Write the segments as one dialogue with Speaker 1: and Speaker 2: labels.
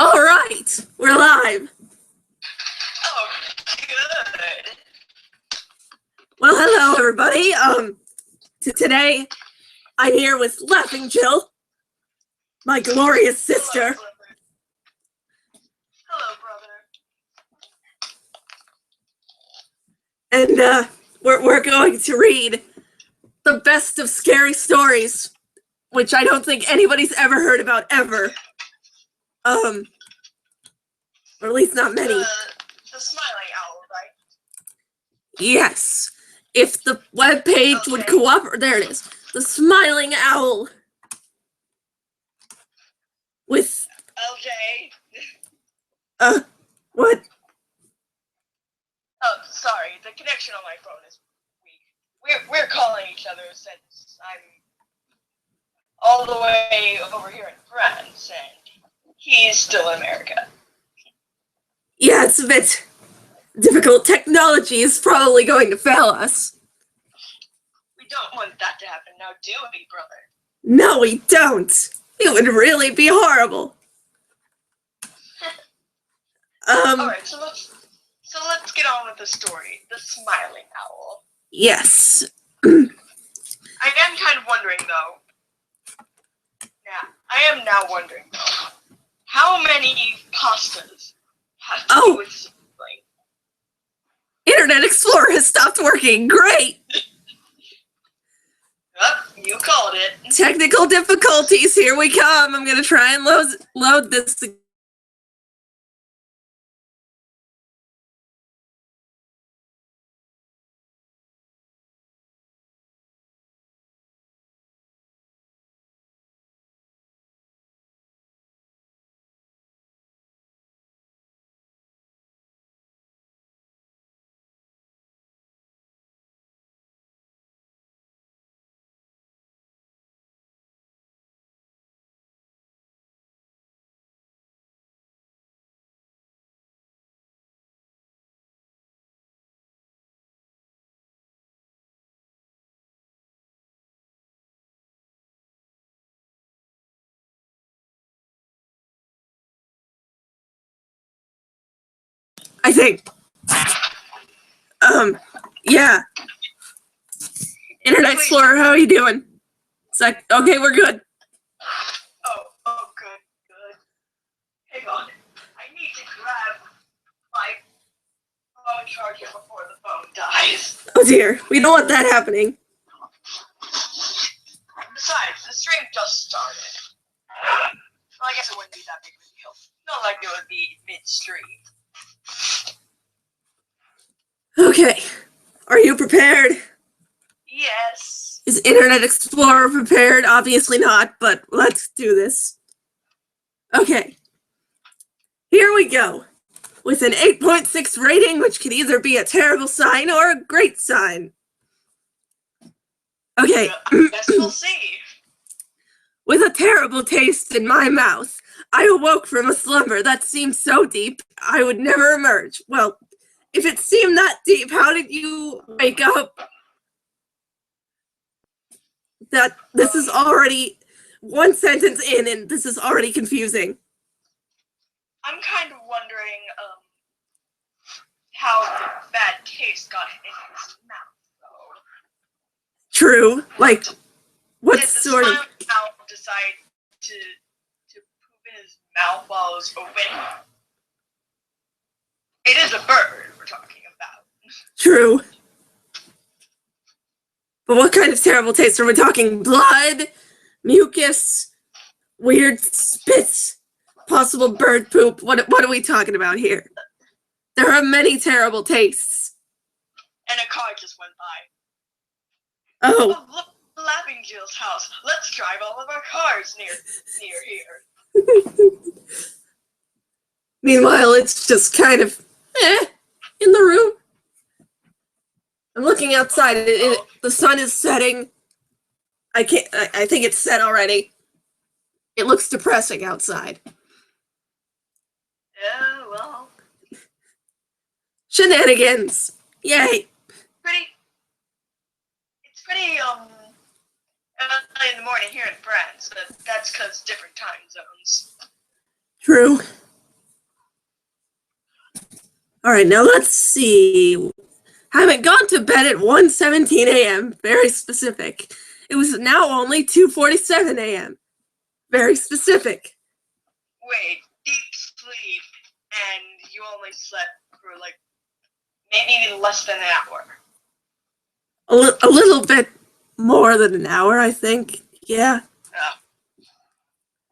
Speaker 1: All right, we're live.
Speaker 2: Oh, good.
Speaker 1: Well, hello, everybody. Today I'm here with Laughing Jill, my glorious sister.
Speaker 2: Hello, brother.
Speaker 1: And we're going to read the best of scary stories, which I don't think anybody's ever heard about ever. Or at least not many.
Speaker 2: The smiling owl, right?
Speaker 1: Yes. If the webpage would cooperate, there it is. The Smiling Owl. With
Speaker 2: Okay.
Speaker 1: What?
Speaker 2: Oh, sorry. The connection on my phone is weak. We're calling each other since I'm all the way over here in France, and he's still in America.
Speaker 1: Yeah, it's a bit difficult. Technology is probably going to fail us.
Speaker 2: We don't want that to happen now, do we, brother?
Speaker 1: No, we don't. It would really be horrible.
Speaker 2: Alright, so let's get on with the story. The Smiling Owl.
Speaker 1: Yes.
Speaker 2: I am kind of wondering, though. Yeah, I am now wondering, though. How many pastas have to do with smiling?
Speaker 1: Internet Explorer has stopped working. Great.
Speaker 2: Yep, you called it.
Speaker 1: Technical difficulties. Here we come. I'm going to try and load this. I think. Yeah. Internet Explorer, how are you doing? Okay, we're good.
Speaker 2: Oh, good. Hang on. I need to grab my phone charger before the phone dies.
Speaker 1: Oh dear, we don't want that happening.
Speaker 2: Besides, the stream just started. Well, I guess it wouldn't be that big of a deal. Not like it would be mid-stream.
Speaker 1: Okay, are you prepared?
Speaker 2: Yes.
Speaker 1: Is Internet Explorer prepared? Obviously not, but let's do this. Okay, here we go. With an 8.6 rating, which could either be a terrible sign or a great sign. Okay.
Speaker 2: I guess we'll see.
Speaker 1: With a terrible taste in my mouth, I awoke from a slumber that seemed so deep I would never emerge. Well, if it seemed that deep, how did you wake up? That this is already one sentence in, and this is already confusing.
Speaker 2: I'm kind of wondering how the bad taste got in his mouth, though.
Speaker 1: True. Like, what
Speaker 2: Did the
Speaker 1: sort of...
Speaker 2: owl decide to poop in his mouth while it was open? It is a bird we're talking about.
Speaker 1: True. But what kind of terrible taste? Are we talking blood, mucus, weird spits, possible bird poop? What are we talking about here? There are many terrible tastes.
Speaker 2: And a car just went by.
Speaker 1: Oh.
Speaker 2: Look, Laughing Jill's house. Let's drive all of our cars near here.
Speaker 1: Meanwhile, it's just kind of in the room. I'm looking outside. The sun is setting. I think it's set already. It looks depressing outside.
Speaker 2: Yeah, well.
Speaker 1: Shenanigans. Yay.
Speaker 2: It's pretty early in the morning here in France, but that's because different time zones.
Speaker 1: True. All right, now let's see. Haven't gone to bed at 1:17 a.m. Very specific. It was now only 2:47 a.m. Very specific.
Speaker 2: Wait, deep sleep, and you only slept for like maybe less than an hour.
Speaker 1: A little bit more than an hour, I think. Yeah.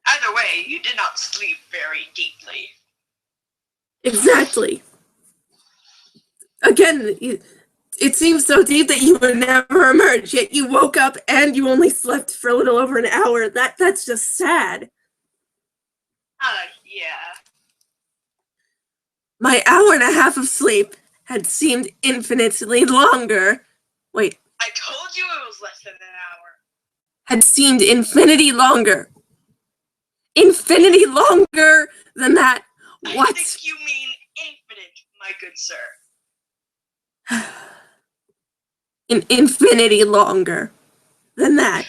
Speaker 2: Either way, you did not sleep very deeply.
Speaker 1: Exactly. Again, it seems so deep that you would never emerge, yet you woke up and you only slept for a little over an hour. That's just sad.
Speaker 2: Yeah.
Speaker 1: My hour and a half of sleep had seemed infinitely longer. Wait,
Speaker 2: I told you it was less than an hour.
Speaker 1: had seemed infinity longer. Infinity longer than that. What?
Speaker 2: I think you mean infinite, my good sir.
Speaker 1: An infinity longer than that.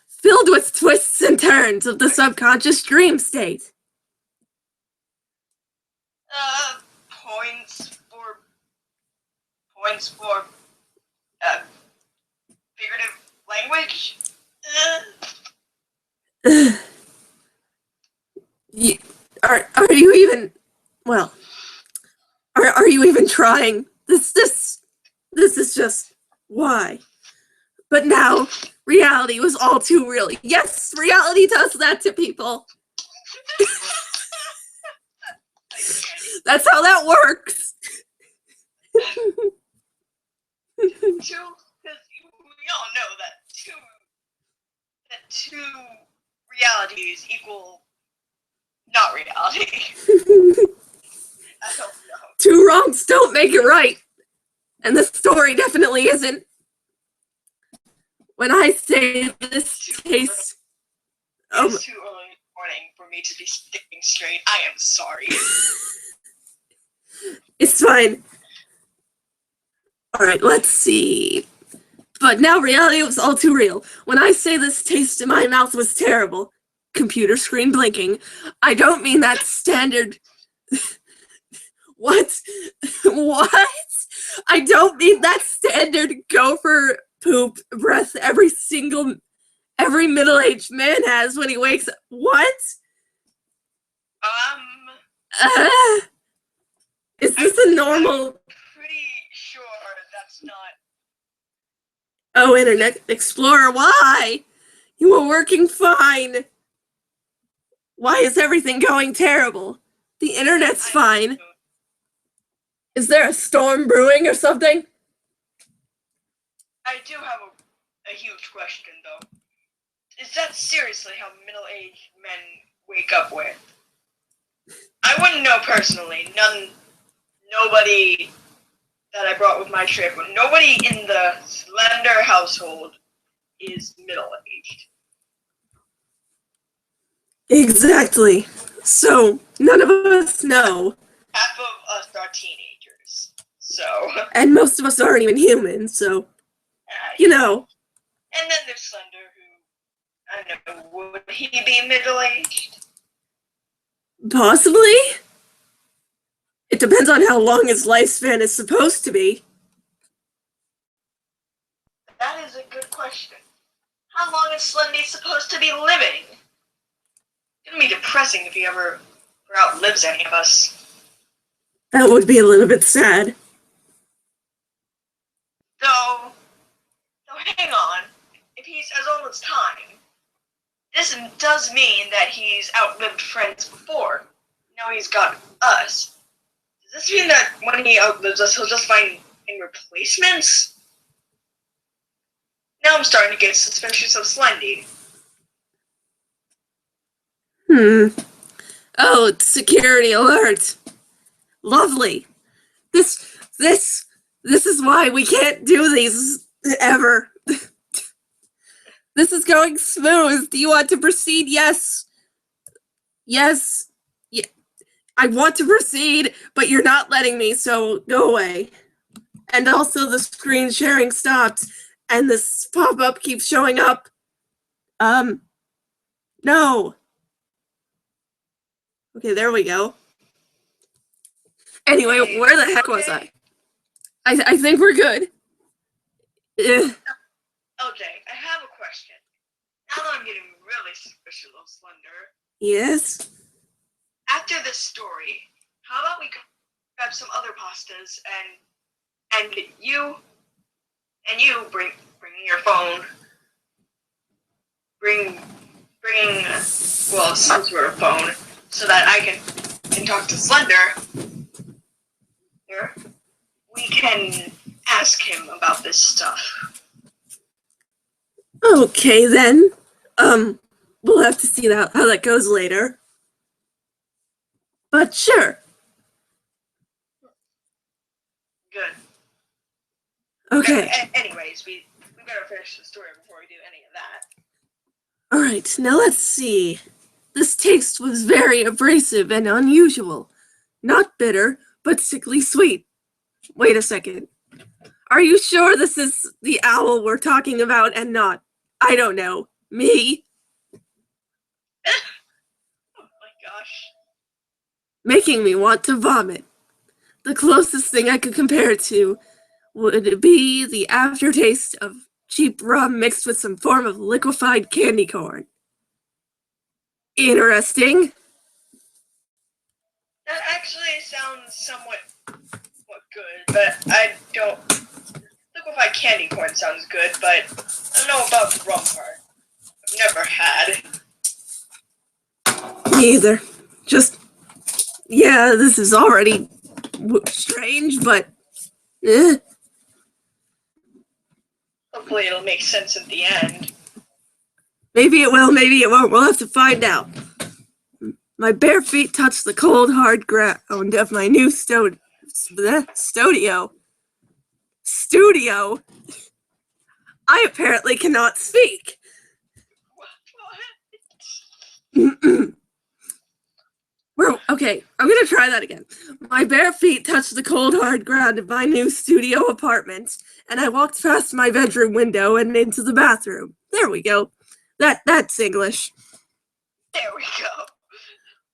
Speaker 1: Filled with twists and turns of the subconscious dream state.
Speaker 2: Points for figurative language.
Speaker 1: Are you even, well, are you even trying? This is just, why? But now, reality was all too real. Yes, reality does that to people. That's how that works.
Speaker 2: Because we all know that two realities equal not reality. I don't know.
Speaker 1: Two wrongs don't make it right. And the story definitely isn't. When I say this tastes...
Speaker 2: It's too early in the morning for me to be thinking straight. I am sorry.
Speaker 1: It's fine. Alright, let's see. But now reality was all too real. When I say this taste in my mouth was terrible, computer screen blinking, I don't mean that standard... What? What? I don't mean that standard gopher poop breath every middle-aged man has when he wakes up. What? Is this a normal...
Speaker 2: I'm pretty sure that's not...
Speaker 1: Oh, Internet Explorer, why? You were working fine. Why is everything going terrible? The internet's fine. Is there a storm brewing or something?
Speaker 2: I do have a huge question, though. Is that seriously how middle-aged men wake up with? I wouldn't know personally. Nobody that I brought with my trip, nobody in the Slender household is middle-aged.
Speaker 1: Exactly. So, none of us know.
Speaker 2: Half of us are teenagers, so...
Speaker 1: And most of us aren't even human, so... You know.
Speaker 2: And then there's Slender, who... I don't know, would he be middle-aged?
Speaker 1: Possibly? It depends on how long his lifespan is supposed to be.
Speaker 2: That is a good question. How long is Slendy supposed to be living? It's gonna be depressing if he ever outlives any of us.
Speaker 1: That would be a little bit sad.
Speaker 2: Though hang on. If he's as old as time, this does mean that he's outlived friends before. Now he's got us. Does this mean that when he outlives us, he'll just find replacements? Now I'm starting to get suspicious of Slendy.
Speaker 1: Oh, it's security alert. Lovely. This is why we can't do these ever. This is going smooth. Do you want to proceed? Yes. Yes. Yeah. I want to proceed, but you're not letting me, so go away. And also the screen sharing stopped, and this pop-up keeps showing up. No. Okay, there we go. Anyway, where the heck was I? I think we're good.
Speaker 2: LJ, I have a question. Now that I'm getting really suspicious of Slender,
Speaker 1: Yes?
Speaker 2: after this story, how about we grab some other pastas and you bring your phone, bringing well some sort of phone so that I can talk to Slender. Here, we can ask him about this stuff.
Speaker 1: Okay, then. We'll have to see how that goes later. But sure.
Speaker 2: Good.
Speaker 1: Okay.
Speaker 2: Anyways, we better finish the story before we do any of that.
Speaker 1: Alright, now let's see. This taste was very abrasive and unusual. Not bitter, but sickly sweet. Wait a second. Are you sure this is the owl we're talking about and not, I don't know, me?
Speaker 2: Oh my gosh.
Speaker 1: Making me want to vomit. The closest thing I could compare it to would be the aftertaste of cheap rum mixed with some form of liquefied candy corn. Interesting.
Speaker 2: That actually sounds somewhat good, but I don't. Liquefied candy corn sounds good, but I don't know about the rum part. I've never had.
Speaker 1: Me either. Just, yeah, this is already strange, but
Speaker 2: Hopefully it'll make sense at the end.
Speaker 1: maybe it will, maybe it won't. We'll have to find out. My bare feet touched the cold, hard ground of my new studio. Studio? I apparently cannot speak. Okay, I'm gonna try that again. My bare feet touched the cold, hard ground of my new studio apartment, and I walked past my bedroom window and into the bathroom. There we go. That's English.
Speaker 2: There we go.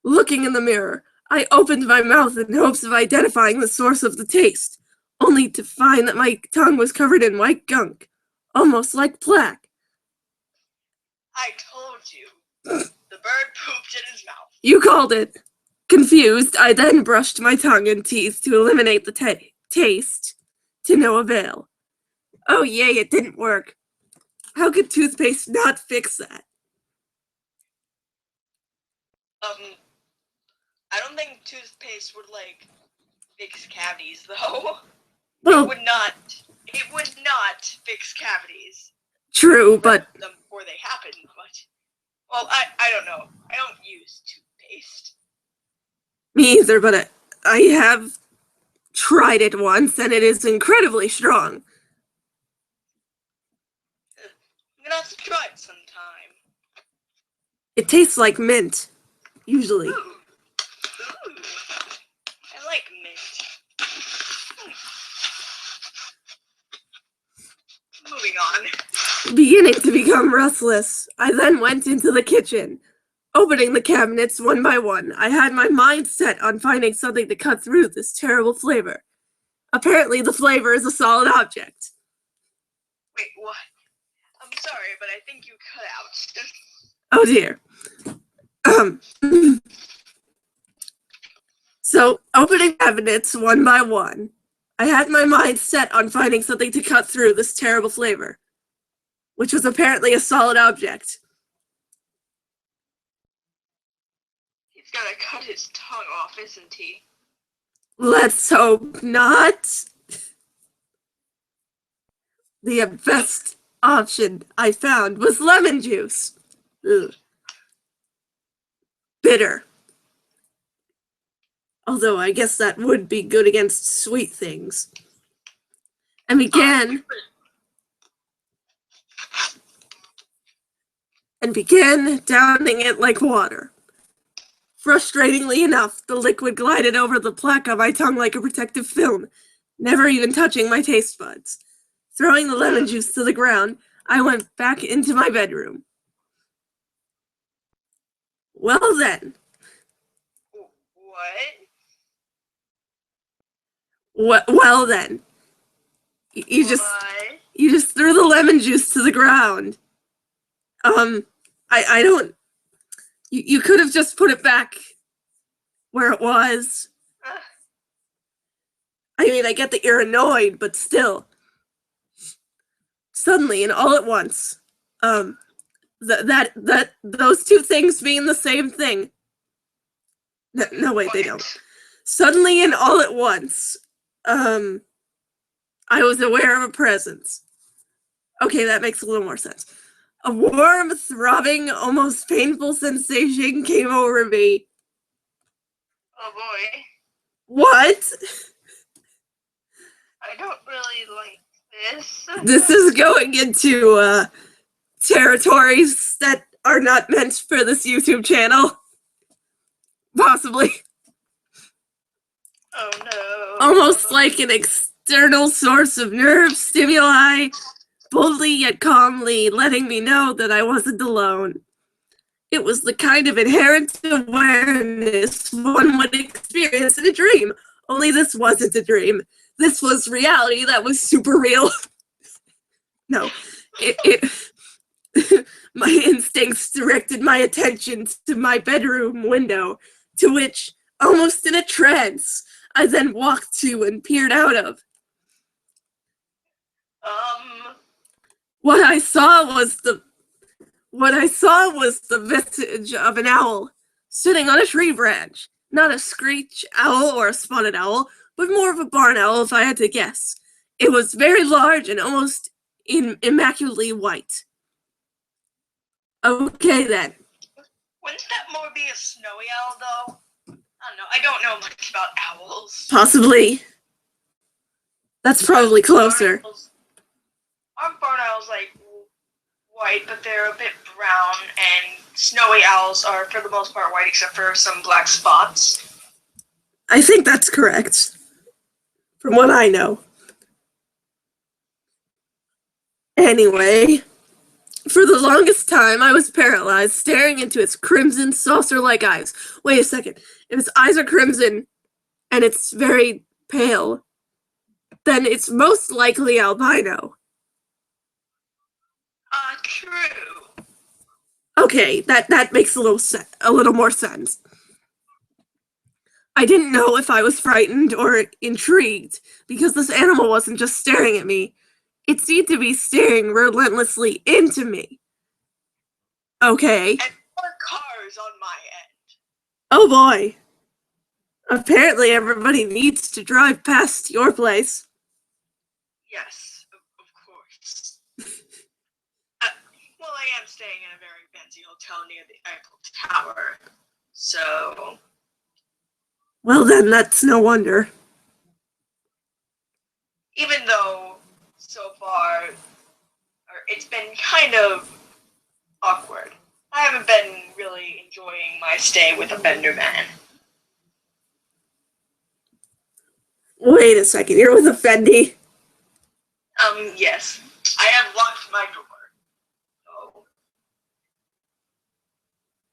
Speaker 1: Looking in the mirror, I opened my mouth in hopes of identifying the source of the taste, only to find that my tongue was covered in white gunk, almost like plaque.
Speaker 2: I told you. The bird pooped in his mouth.
Speaker 1: You called it. Confused, I then brushed my tongue and teeth to eliminate the taste, to no avail. Oh yay, it didn't work. How could toothpaste not fix that?
Speaker 2: I don't think toothpaste would fix cavities though.
Speaker 1: Well,
Speaker 2: It would not fix cavities.
Speaker 1: True, but
Speaker 2: them before they happen, but well, I don't know. I don't use toothpaste.
Speaker 1: me either, but I have tried it once and it is incredibly strong.
Speaker 2: I'm gonna have to try it sometime.
Speaker 1: It tastes like mint, usually.
Speaker 2: Ooh. I like mint. Moving on.
Speaker 1: Beginning to become restless, I then went into the kitchen. Opening the cabinets one by one, I had my mind set on finding something to cut through this terrible flavor. Apparently, the flavor is a solid object.
Speaker 2: Wait, what? I'm sorry, but I think you cut out.
Speaker 1: Oh dear. So, opening cabinets one by one, I had my mind set on finding something to cut through this terrible flavor, which was apparently a solid object.
Speaker 2: He's gonna cut his tongue off, isn't he?
Speaker 1: Let's hope not. The best option I found was lemon juice. Ugh. Bitter. Although I guess that would be good against sweet things. And began downing it like water. Frustratingly enough, the liquid glided over the plaque on my tongue like a protective film, never even touching my taste buds. Throwing the lemon juice to the ground, I went back into my bedroom. Well then.
Speaker 2: What?
Speaker 1: Well then, you just
Speaker 2: Why?
Speaker 1: you just threw the lemon juice to the ground. I don't. You could have just put it back where it was.
Speaker 2: Uh,
Speaker 1: I mean, I get that you're annoyed, but still. Suddenly and all at once, that those two things mean the same thing. No, wait, they don't. Suddenly and all at once, I was aware of a presence. Okay, that makes a little more sense. A warm, throbbing, almost painful sensation came over me.
Speaker 2: Oh boy.
Speaker 1: What?
Speaker 2: I don't really like this.
Speaker 1: This is going into territories that are not meant for this YouTube channel. Possibly.
Speaker 2: Oh no.
Speaker 1: Almost like an external source of nerve stimuli, boldly yet calmly letting me know that I wasn't alone. It was the kind of inherent awareness one would experience in a dream. Only this wasn't a dream. This was reality that was super real. No, my instincts directed my attention to my bedroom window, to which, almost in a trance, I then walked to and peered out of. What I saw was the visage of an owl sitting on a tree branch. Not a screech owl or a spotted owl, but more of a barn owl if I had to guess. It was very large and almost immaculately white. Okay then.
Speaker 2: Wouldn't that more be a snowy owl though? I don't know. I don't know much about owls.
Speaker 1: Possibly. That's probably closer.
Speaker 2: Aren't barn owls like white, but they're a bit brown, and snowy owls are for the most part white except for some black spots.
Speaker 1: I think that's correct. From what I know. Anyway, for the longest time I was paralyzed, staring into its crimson, saucer-like eyes. Wait a second. If its eyes are crimson and it's very pale, then it's most likely albino.
Speaker 2: True.
Speaker 1: Okay, that makes a little more sense. I didn't know if I was frightened or intrigued, because this animal wasn't just staring at me. It seemed to be staring relentlessly into me. Okay.
Speaker 2: And more cars on my end.
Speaker 1: Oh boy. Apparently everybody needs to drive past your place.
Speaker 2: Yes, of course. Well, I am staying in a very fancy hotel near the Eiffel Tower, so...
Speaker 1: Well then, that's no wonder.
Speaker 2: Even though, so far, it's been kind of awkward. I haven't been really enjoying my stay with a Bender man.
Speaker 1: Wait a second, you're with a Fendi?
Speaker 2: Yes. I have locked my door. So,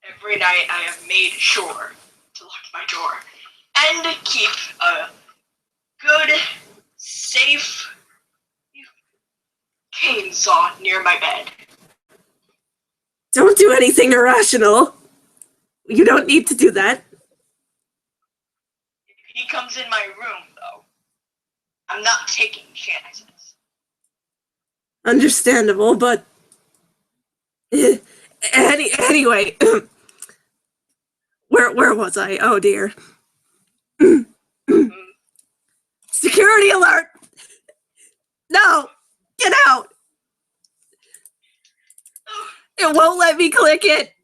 Speaker 2: every night I have made sure to lock my door and keep a good, safe cane saw near my bed.
Speaker 1: Don't do anything irrational. You don't need to do that.
Speaker 2: If he comes in my room, though, I'm not taking chances.
Speaker 1: Understandable, but... Anyway... Where was I? Oh dear. Security alert! No! Get out! It won't let me click it!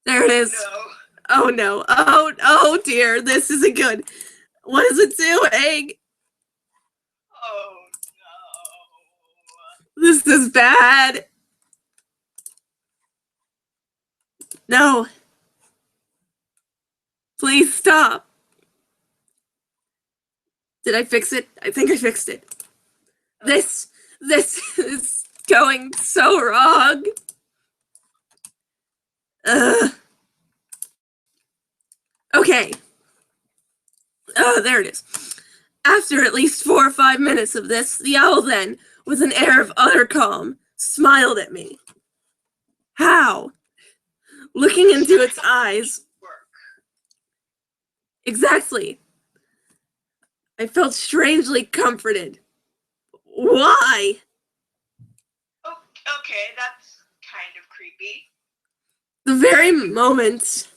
Speaker 1: There it is.
Speaker 2: No.
Speaker 1: Oh no. Oh dear. This isn't good. What is it doing?
Speaker 2: Oh
Speaker 1: This is bad. No. Please stop. Did I fix it? I think I fixed it. This is going so wrong. Okay. There it is. After at least 4 or 5 minutes of this, the owl then, with an air of utter calm, smiled at me. How? Looking into its eyes.
Speaker 2: Work.
Speaker 1: Exactly. I felt strangely comforted. Why?
Speaker 2: Oh, okay, that's kind of creepy.
Speaker 1: The very moment.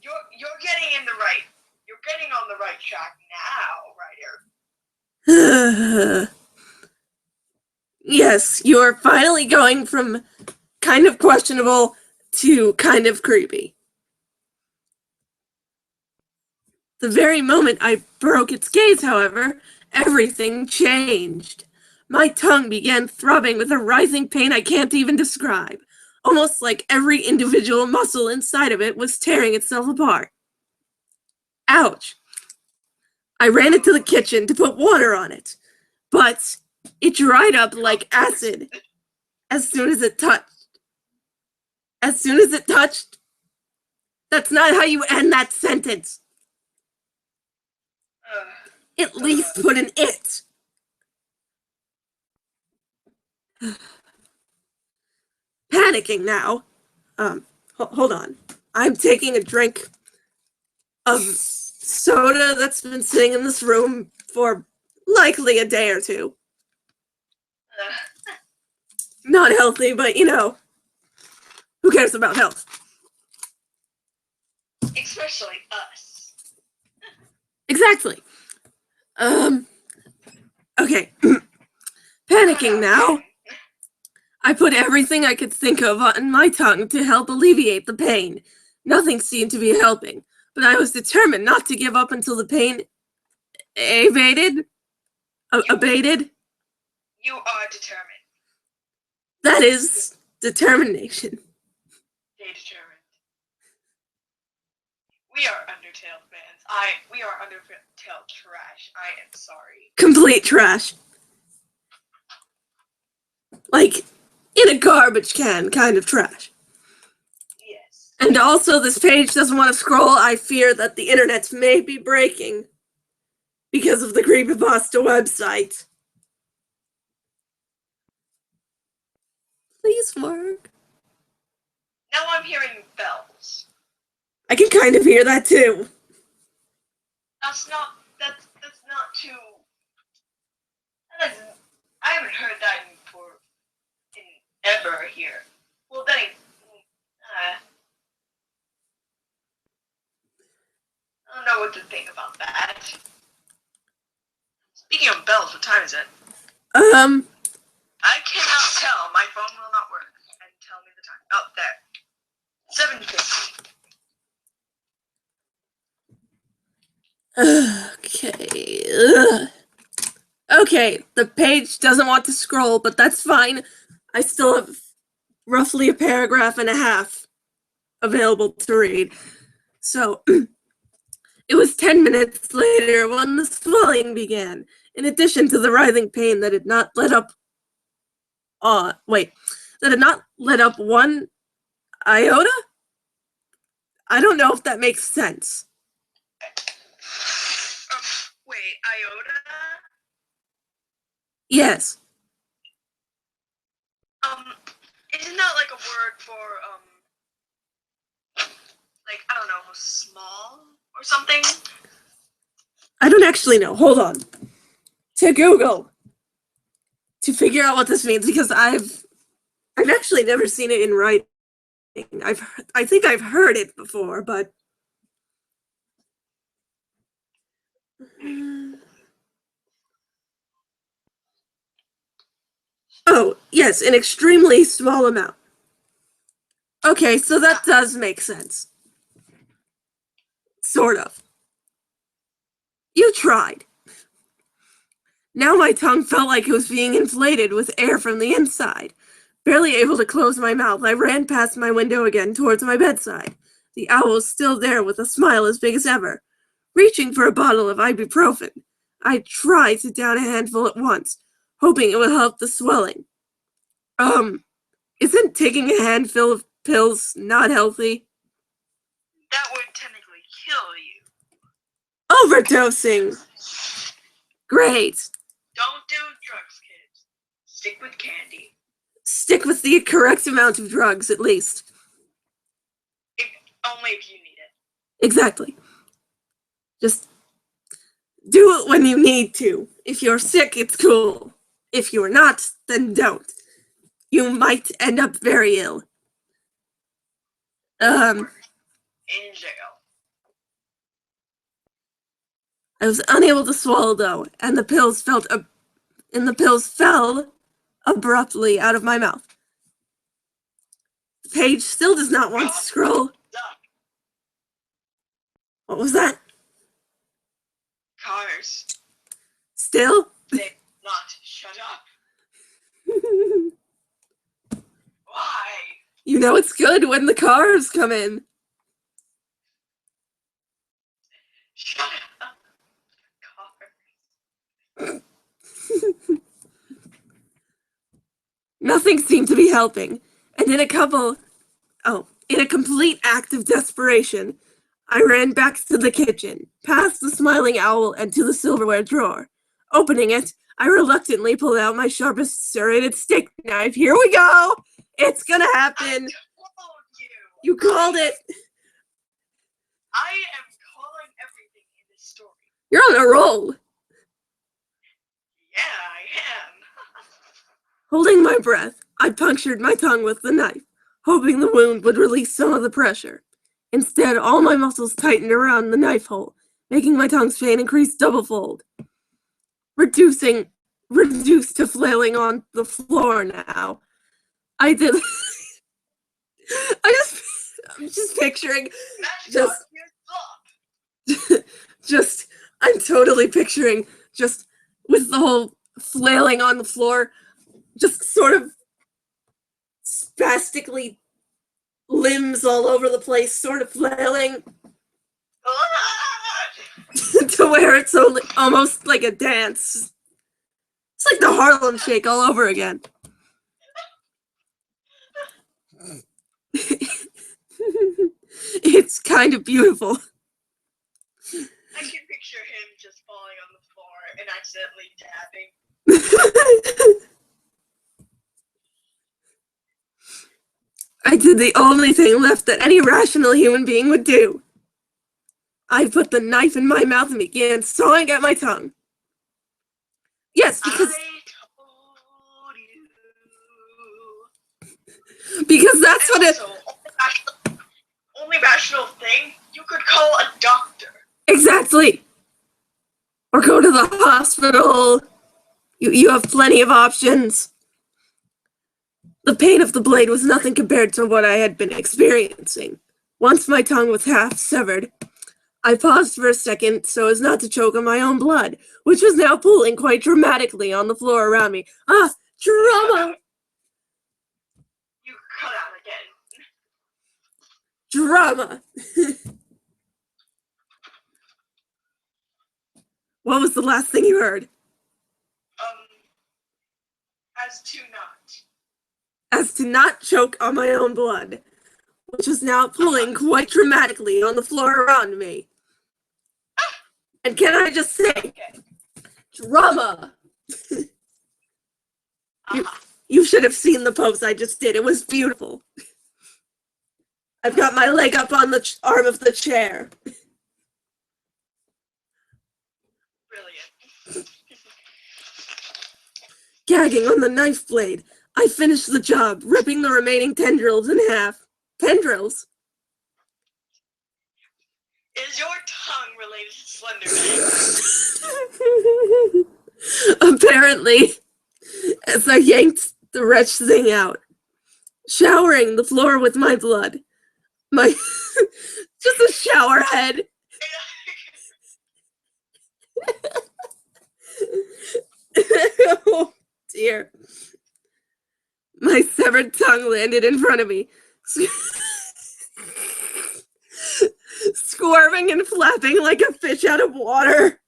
Speaker 2: You're getting in the right. You're getting on the right track now, Ryder.
Speaker 1: Yes, you're finally going from kind of questionable to kind of creepy. The very moment I broke its gaze, however, everything changed. My tongue began throbbing with a rising pain I can't even describe, almost like every individual muscle inside of it was tearing itself apart. Ouch! I ran into the kitchen to put water on it, but it dried up like acid as soon as it touched. As soon as it touched? That's not how you end that sentence. At least put an it. Panicking now. Hold on. I'm taking a drink of soda that's been sitting in this room for likely a day or two. Not healthy, but you know, who cares about health?
Speaker 2: Especially us.
Speaker 1: Exactly. Okay. Panicking now. I put everything I could think of on my tongue to help alleviate the pain. Nothing seemed to be helping, but I was determined not to give up until the pain abated.
Speaker 2: You are determined.
Speaker 1: That is determination.
Speaker 2: Stay determined. We are Undertale fans. We are Undertale trash. I am sorry.
Speaker 1: Complete trash. Like, in a garbage can kind of trash.
Speaker 2: Yes.
Speaker 1: And also, this page doesn't want to scroll. I fear that the internet may be breaking because of the Creepypasta website. Please work.
Speaker 2: Now I'm hearing bells.
Speaker 1: I can kind of hear that too.
Speaker 2: That's not too. I haven't heard that in ever here. Well, then, I don't know what to think about that. Speaking of bells, what time is it? I cannot tell. My phone will not work and tell me the time. Oh, there. 7:50.
Speaker 1: Okay. Ugh. Okay, the page doesn't want to scroll, but that's fine. I still have roughly a paragraph and a half available to read. So, it was 10 minutes later when the swelling began, in addition to the writhing pain that had not let up. That had not let up one iota? I don't know if that makes sense.
Speaker 2: Wait, iota?
Speaker 1: Yes.
Speaker 2: Isn't that like a word for, like, I don't know, small or something?
Speaker 1: I don't actually know. Hold on. To Google. To figure out what this means, because I've actually never seen it in writing. I think I've heard it before, but oh, yes, an extremely small amount. Okay, so that does make sense. Sort of. You tried. Now my tongue felt like it was being inflated with air from the inside. Barely able to close my mouth, I ran past my window again towards my bedside. The owl was still there with a smile as big as ever. Reaching for a bottle of ibuprofen, I tried to down a handful at once, hoping it would help the swelling. Isn't taking a handful of pills not healthy?
Speaker 2: That would technically kill you.
Speaker 1: Overdosing! Great.
Speaker 2: Don't do drugs, kids. Stick with candy.
Speaker 1: Stick with the correct amount of drugs, at least.
Speaker 2: Only if you need it.
Speaker 1: Exactly. Just do it when you need to. If you're sick, it's cool. If you're not, then don't. You might end up very ill.
Speaker 2: In jail.
Speaker 1: I was unable to swallow though, and the pills fell abruptly out of my mouth. The page still does not want to scroll. What was that?
Speaker 2: Cars.
Speaker 1: Still?
Speaker 2: They not shut up. Why?
Speaker 1: You know it's good when the cars come in.
Speaker 2: Shut up. Cars.
Speaker 1: Nothing seemed to be helping, and in a complete act of desperation, I ran back to the kitchen, past the smiling owl and to the silverware drawer. Opening it, I reluctantly pulled out my sharpest serrated steak knife. Here we go! It's gonna happen!
Speaker 2: I told you!
Speaker 1: You called it!
Speaker 2: I am calling everything in this story.
Speaker 1: You're on a roll!
Speaker 2: Yeah, I am.
Speaker 1: Holding my breath, I punctured my tongue with the knife, hoping the wound would release some of the pressure. Instead, all my muscles tightened around the knife hole, making my tongue's pain increase double-fold. Reduced to flailing on the floor now. I'm just picturing, I'm totally picturing, just with the whole flailing on the floor, just sort of spastically limbs all over the place, sort of flailing to where it's almost like a dance. It's like the Harlem Shake all over again. It's kind of beautiful.
Speaker 2: I can picture him just falling on the floor and accidentally dabbing.
Speaker 1: I did the only thing left that any rational human being would do. I put the knife in my mouth and began sawing at my tongue. Yes, because that's what it...
Speaker 2: Only rational thing, you could call a doctor.
Speaker 1: Exactly. Or go to the hospital. You have plenty of options. The pain of the blade was nothing compared to what I had been experiencing. Once my tongue was half severed, I paused for a second so as not to choke on my own blood, which was now pooling quite dramatically on the floor around me. Ah, drama!
Speaker 2: You cut out again.
Speaker 1: Drama! What was the last thing you heard? As to not choke on my own blood, which was now pooling quite dramatically on the floor around me. And can I just say, drama! You should have seen the pose I just did. It was beautiful. I've got my leg up on the arm of the chair.
Speaker 2: Brilliant.
Speaker 1: Gagging on the knife blade, I finished the job, ripping the remaining tendrils in half. Tendrils?
Speaker 2: Is your tongue related to Slenderman?
Speaker 1: Apparently, as I yanked the wretched thing out, showering the floor with my blood. Just a shower head. Oh dear. My severed tongue landed in front of me, squirming and flapping like a fish out of water.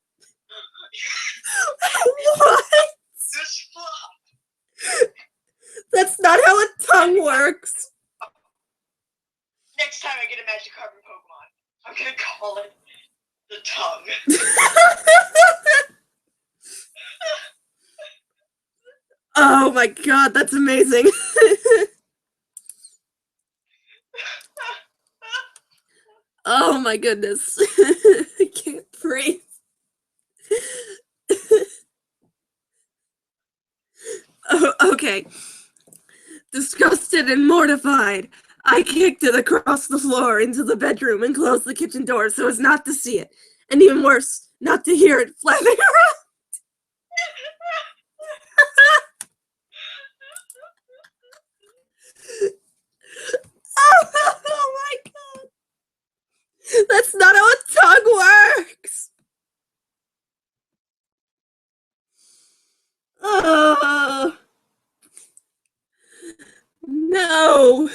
Speaker 1: What?
Speaker 2: Just flop.
Speaker 1: That's not how a tongue works.
Speaker 2: Next time I get a Magic Carbon Pokemon, I'm gonna call it the tongue.
Speaker 1: Oh my god, that's amazing. Oh my goodness. I can't breathe. Oh, okay. Disgusted and mortified, I kicked it across the floor into the bedroom and closed the kitchen door so as not to see it, and even worse, not to hear it flapping around. Oh my god. That's not how a tongue works. Oh. No.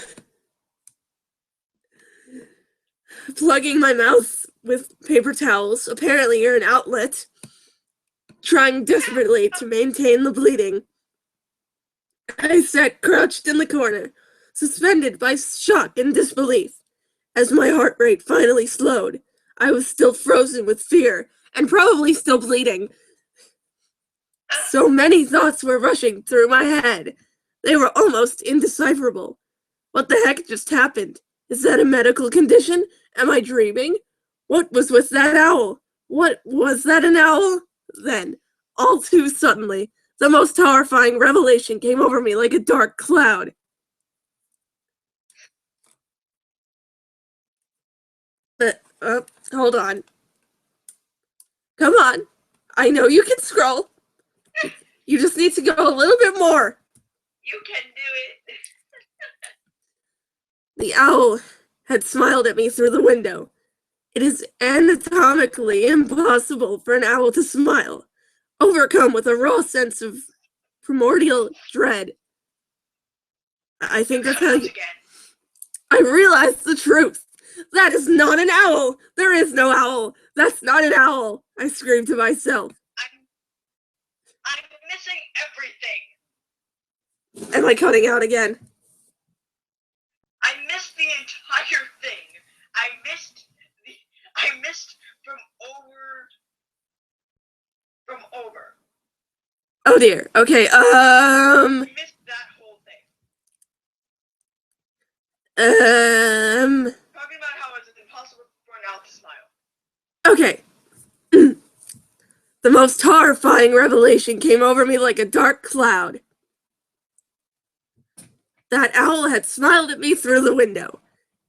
Speaker 1: Plugging my mouth with paper towels. Apparently, you're an outlet. Trying desperately to maintain the bleeding. I sat crouched in the corner, suspended by shock and disbelief. As my heart rate finally slowed, I was still frozen with fear and probably still bleeding. So many thoughts were rushing through my head. They were almost indecipherable. What the heck just happened? Is that a medical condition? Am I dreaming? What was with that owl? What was that an owl? Then, all too suddenly, the most horrifying revelation came over me like a dark cloud. Hold on. Come on. I know you can scroll. You just need to go a little bit more.
Speaker 2: You can do it.
Speaker 1: The owl had smiled at me through the window. It is anatomically impossible for an owl to smile, overcome with a raw sense of primordial dread. I think that's how you... I realized the truth. That is not an owl. There is no owl. That's not an owl. I screamed to myself.
Speaker 2: I'm missing everything.
Speaker 1: Am I cutting out again?
Speaker 2: I missed the entire thing. I missed from over.
Speaker 1: Oh dear. Okay.
Speaker 2: I missed that whole thing. Talking about how it's impossible for an owl to smile.
Speaker 1: Okay. The most horrifying revelation came over me like a dark cloud. That owl had smiled at me through the window.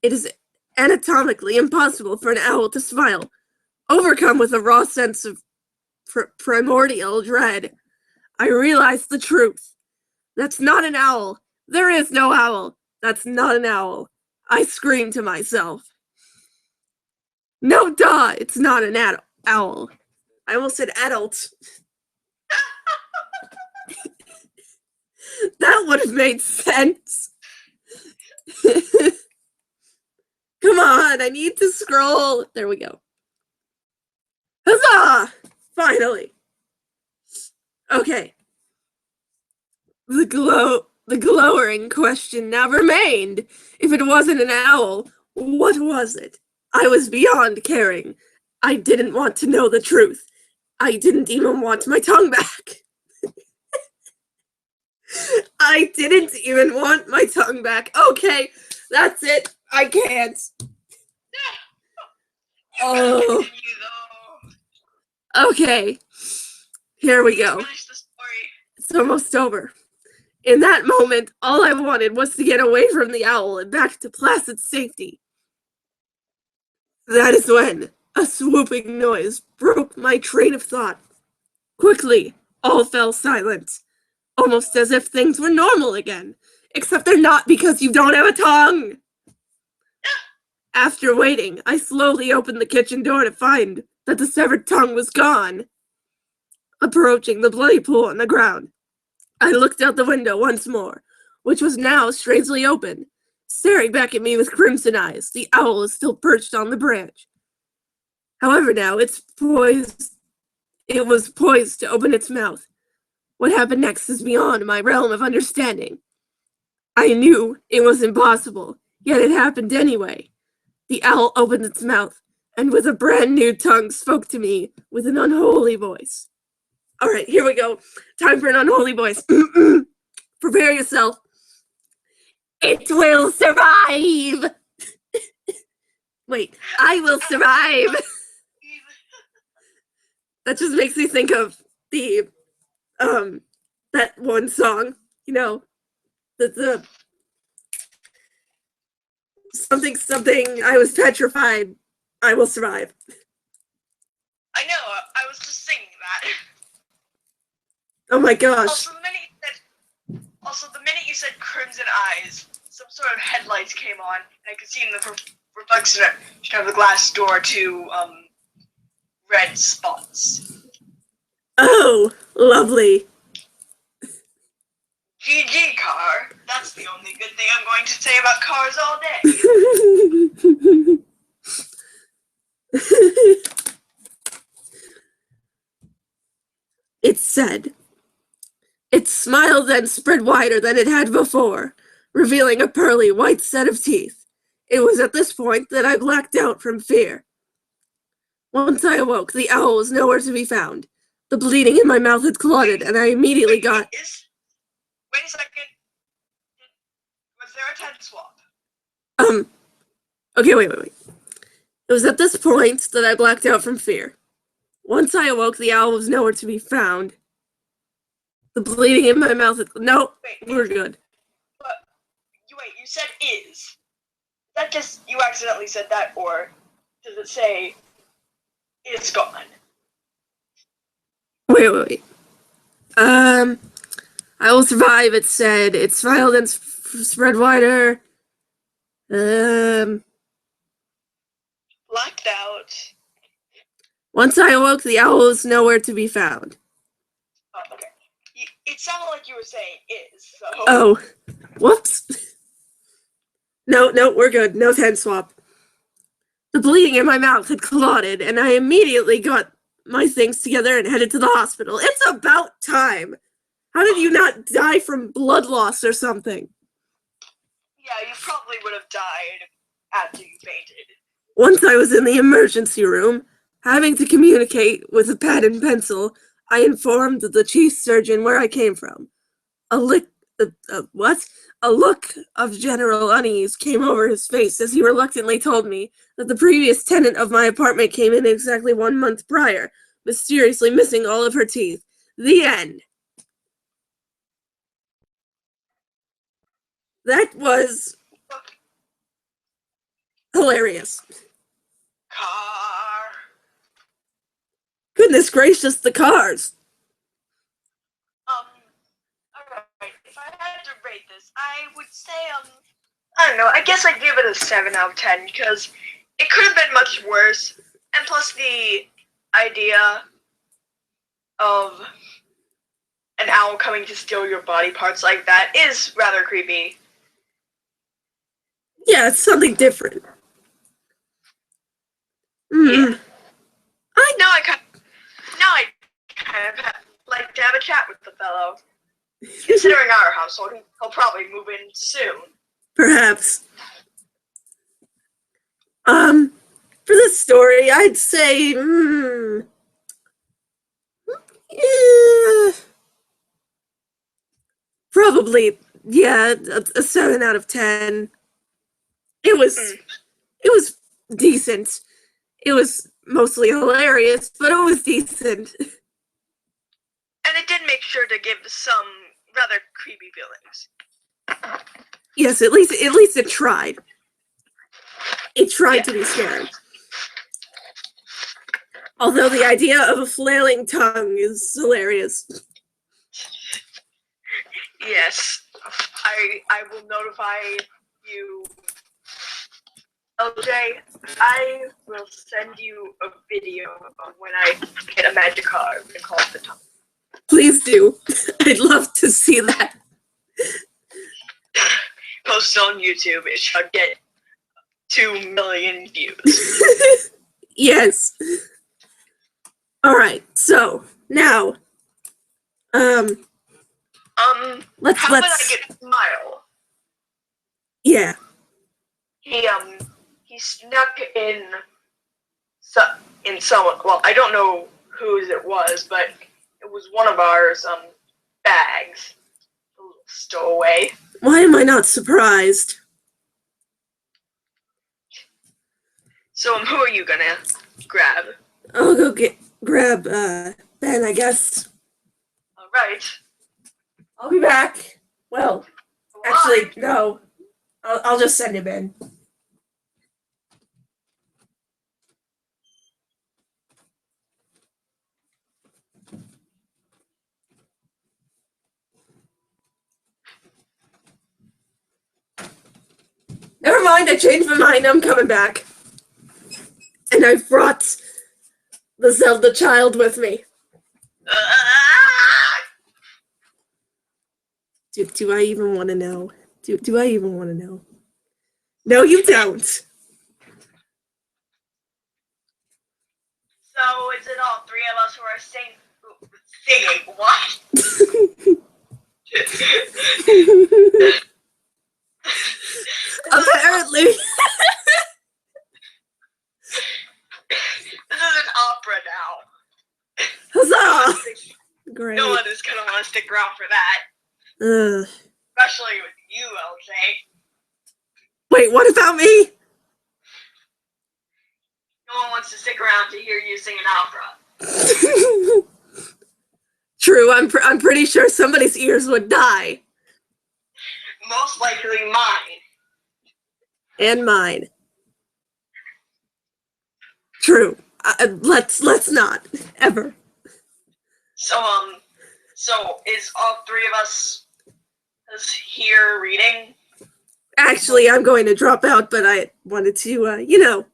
Speaker 1: It is anatomically impossible for an owl to smile, overcome with a raw sense of primordial dread. I realized the truth. That's not an owl. There is no owl. That's not an owl. I screamed to myself. No, duh, it's not an owl. I almost said adult. That would have made sense. Come on, I need to scroll. There we go. Huzzah! Finally. Okay. The glowering question now remained. If it wasn't an owl, what was it? I was beyond caring. I didn't want to know the truth. I didn't even want my tongue back. I didn't even want my tongue back. Okay, that's it. I can't. Oh. Okay. Here we go. It's almost over. In that moment, all I wanted was to get away from the owl and back to placid safety. That is when a swooping noise broke my train of thought. Quickly, all fell silent, almost as if things were normal again, except they're not because you don't have a tongue. After waiting, I slowly opened the kitchen door to find that the severed tongue was gone. Approaching the bloody pool on the ground, I looked out the window once more, which was now strangely open. Staring back at me with crimson eyes, the owl is still perched on the branch. However, now it was poised to open its mouth. What happened next is beyond my realm of understanding. I knew it was impossible, yet it happened anyway. The owl opened its mouth, and with a brand new tongue spoke to me with an unholy voice. All right, here we go. Time for an unholy voice. prepare yourself. It will survive! Wait, I will survive! That just makes me think of the, that one song, you know, the something, I was petrified, I will survive.
Speaker 2: I know, I was just singing that.
Speaker 1: Oh my gosh.
Speaker 2: Also, the minute you said Crimson Eyes, some sort of headlights came on, and I could see in the reflection of the glass door two red spots.
Speaker 1: Oh, lovely.
Speaker 2: GG, car. That's the only good thing I'm going to say about cars all day.
Speaker 1: It said. It smiled and spread wider than it had before, revealing a pearly white set of teeth. It was at this point that I blacked out from fear. Once I awoke, the owl was nowhere to be found. The bleeding in my mouth had clotted, and I immediately got...
Speaker 2: Wait a second. Was there a 10 swap?
Speaker 1: Okay, wait. It was at this point that I blacked out from fear. Once I awoke, the owl was nowhere to be found. The bleeding in my mouth... No, we're good.
Speaker 2: But, wait, you said is. That just, you accidentally said that, or does it say, it's gone?
Speaker 1: Wait. I will survive, it said. It smiled and spread wider.
Speaker 2: Blacked out.
Speaker 1: Once I awoke, the owl was nowhere to be found.
Speaker 2: Oh, okay. It sounded like you were saying is, so...
Speaker 1: Oh, whoops. No, we're good. No 10 swap. The bleeding in my mouth had clotted, and I immediately got my things together and headed to the hospital. It's about time. How did you not die from blood loss or something?
Speaker 2: Yeah, you probably would have died after you fainted.
Speaker 1: Once I was in the emergency room, having to communicate with a pad and pencil, I informed the chief surgeon where I came from. A look of general unease came over his face as he reluctantly told me that the previous tenant of my apartment came in exactly 1 month prior, mysteriously missing all of her teeth. The end. That was hilarious.
Speaker 2: Car.
Speaker 1: Goodness gracious, the cars.
Speaker 2: Alright, if I had to rate this, I would say, I don't know, I guess I'd give it a 7 out of 10, because it could have been much worse, and plus the idea of an owl coming to steal your body parts like that is rather creepy.
Speaker 1: Yeah, it's something different.
Speaker 2: Yeah. Now I kind of like to have a chat with the fellow. Considering our household, he'll probably move in soon.
Speaker 1: Perhaps. For this story, I'd say, probably, yeah, a 7 out of 10. It was decent. It was mostly hilarious, but it was decent.
Speaker 2: And it did make sure to give some rather creepy feelings.
Speaker 1: Yes, at least it tried. It tried to be scary. Although the idea of a flailing tongue is hilarious.
Speaker 2: Yes, I will notify you. LJ, I will send you a video of when I get a magic card and call it the tongue.
Speaker 1: Please do. I'd love to see that.
Speaker 2: Post it on YouTube. It should get 2 million views.
Speaker 1: Yes. All right. So now, let's.
Speaker 2: How about I get Smile?
Speaker 1: Yeah.
Speaker 2: He snuck in someone. Well, I don't know whose it was, but it was one of ours bags. stowaway.
Speaker 1: Why am I not surprised?
Speaker 2: So, who are you gonna grab?
Speaker 1: I'll go grab Ben, I guess.
Speaker 2: All right.
Speaker 1: I'll be back. Well,
Speaker 2: Why?
Speaker 1: actually, no. I'll just send him in. Never mind, I changed my mind. I'm coming back. And I brought the Zelda child with me. Do I even want to know? Do I even want to know? No, you don't.
Speaker 2: So, is it all three of us who are singing? What?
Speaker 1: Apparently.
Speaker 2: This is an opera now.
Speaker 1: Huzzah! Great.
Speaker 2: No one is gonna want to stick around for that,
Speaker 1: Ugh.
Speaker 2: especially with you, LJ.
Speaker 1: Wait, what about me?
Speaker 2: No one wants to stick around to hear you sing an opera.
Speaker 1: True, I'm pretty sure somebody's ears would die.
Speaker 2: Most likely mine.
Speaker 1: And mine. True. Let's not ever.
Speaker 2: So is all three of us here reading?
Speaker 1: Actually, I'm going to drop out, but I wanted to,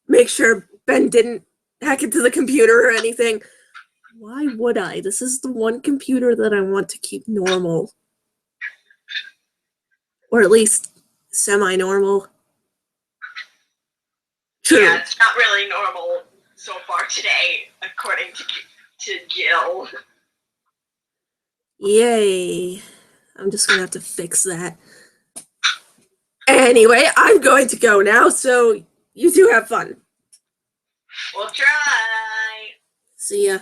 Speaker 1: make sure Ben didn't hack into the computer or anything. Why would I? This is the one computer that I want to keep normal. Or at least semi-normal. True.
Speaker 2: Yeah, it's not really normal so far today, according to Jill.
Speaker 1: Yay. I'm just gonna have to fix that. Anyway, I'm going to go now, so you two have fun.
Speaker 2: We'll try.
Speaker 1: See ya.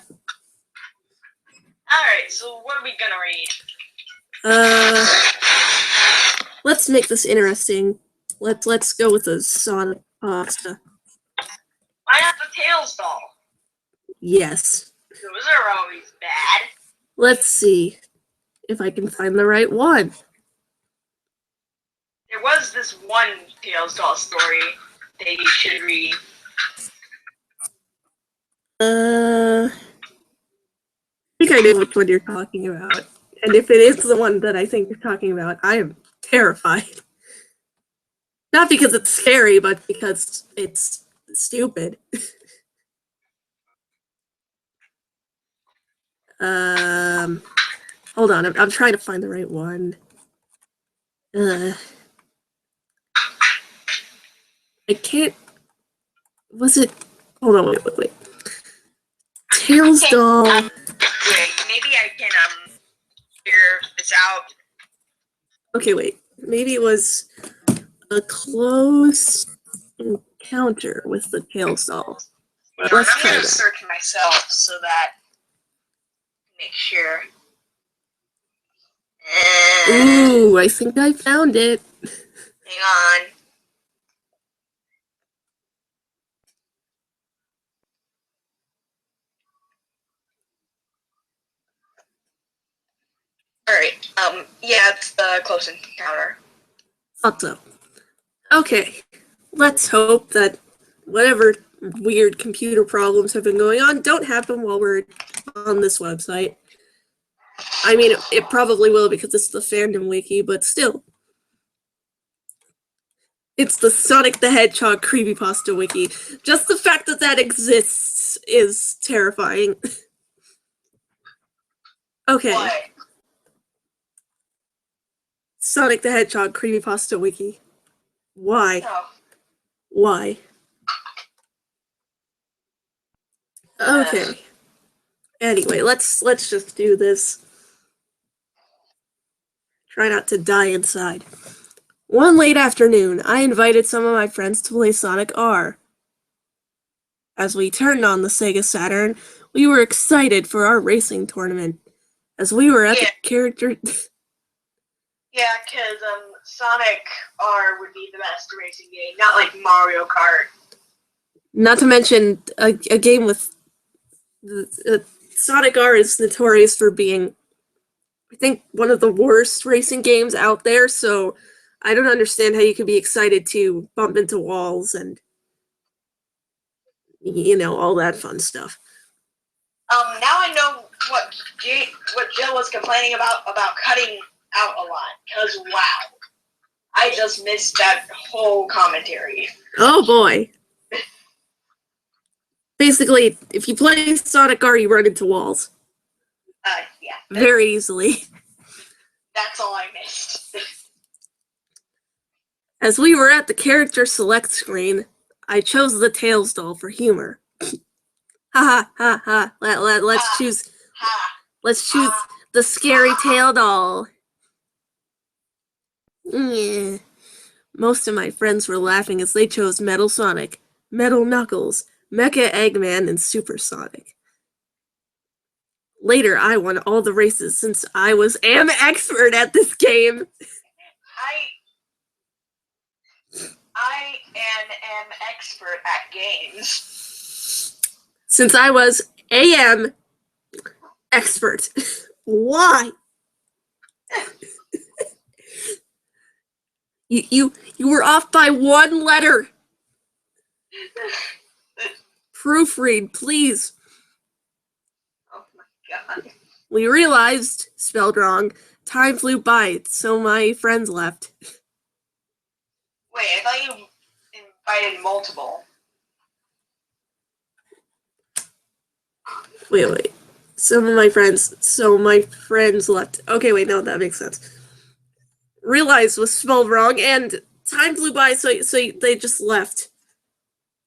Speaker 2: Alright, so what are we gonna read?
Speaker 1: Let's make this interesting. Let's go with the Sonic pasta.
Speaker 2: Why not the Tails doll?
Speaker 1: Yes.
Speaker 2: Those are always bad.
Speaker 1: Let's see if I can find the right one.
Speaker 2: There was this one Tails doll story that you should read.
Speaker 1: I think I know which one you're talking about. And if it is the one that I think you're talking about, I am terrified. Not because it's scary, but because it's stupid. Hold on, I'm trying to find the right one. I can't. Was it? Hold on, wait. Tails doll.
Speaker 2: Wait, maybe I can figure this out.
Speaker 1: Okay, wait. Maybe it was a close encounter with the Tails doll.
Speaker 2: Hang on,
Speaker 1: Let's
Speaker 2: I'm
Speaker 1: try
Speaker 2: gonna
Speaker 1: that.
Speaker 2: search myself so that make sure.
Speaker 1: Ooh, I think I found it.
Speaker 2: Hang on. Alright, yeah, it's the close encounter.
Speaker 1: Thought so. Okay, let's hope that whatever weird computer problems have been going on don't happen while we're on this website. I mean, it probably will because it's the fandom wiki, but still. It's the Sonic the Hedgehog creepypasta wiki. Just the fact that that exists is terrifying. Okay.
Speaker 2: What?
Speaker 1: Sonic the Hedgehog creepypasta wiki. Why?
Speaker 2: Oh.
Speaker 1: Why? Okay. Anyway, let's just do this. Try not to die inside. One late afternoon, I invited some of my friends to play Sonic R. As we turned on the Sega Saturn, we were excited for our racing tournament. As we were at the character...
Speaker 2: Yeah, because Sonic R would be the best racing game, not like Mario Kart.
Speaker 1: Not to mention a game with Sonic R is notorious for being, I think, one of the worst racing games out there. So I don't understand how you could be excited to bump into walls and all that fun stuff.
Speaker 2: Now I know what Jill was complaining about cutting out a lot. Cause wow, I just missed that whole commentary.
Speaker 1: Oh boy. Basically, if you play Sonic R, you run into walls.
Speaker 2: Yeah.
Speaker 1: Very easily.
Speaker 2: That's all I missed.
Speaker 1: As we were at the character select screen, I chose the Tails doll for humor. Ha ha ha ha. Let's choose. Let's choose the scary tail doll. Yeah. Most of my friends were laughing as they chose Metal Sonic, Metal Knuckles, Mecha Eggman, and Super Sonic. Later, I won all the races since I am expert at this game.
Speaker 2: I am expert at games.
Speaker 1: Since I was AM expert. Why? You were off by one letter. Proofread, please.
Speaker 2: Oh my god.
Speaker 1: We realized, spelled wrong, time flew by, so my friends left.
Speaker 2: Wait, I thought you invited multiple.
Speaker 1: Wait. So my friends left. Okay, wait, no, that makes sense. Realized was spelled wrong, and time flew by, so they just left.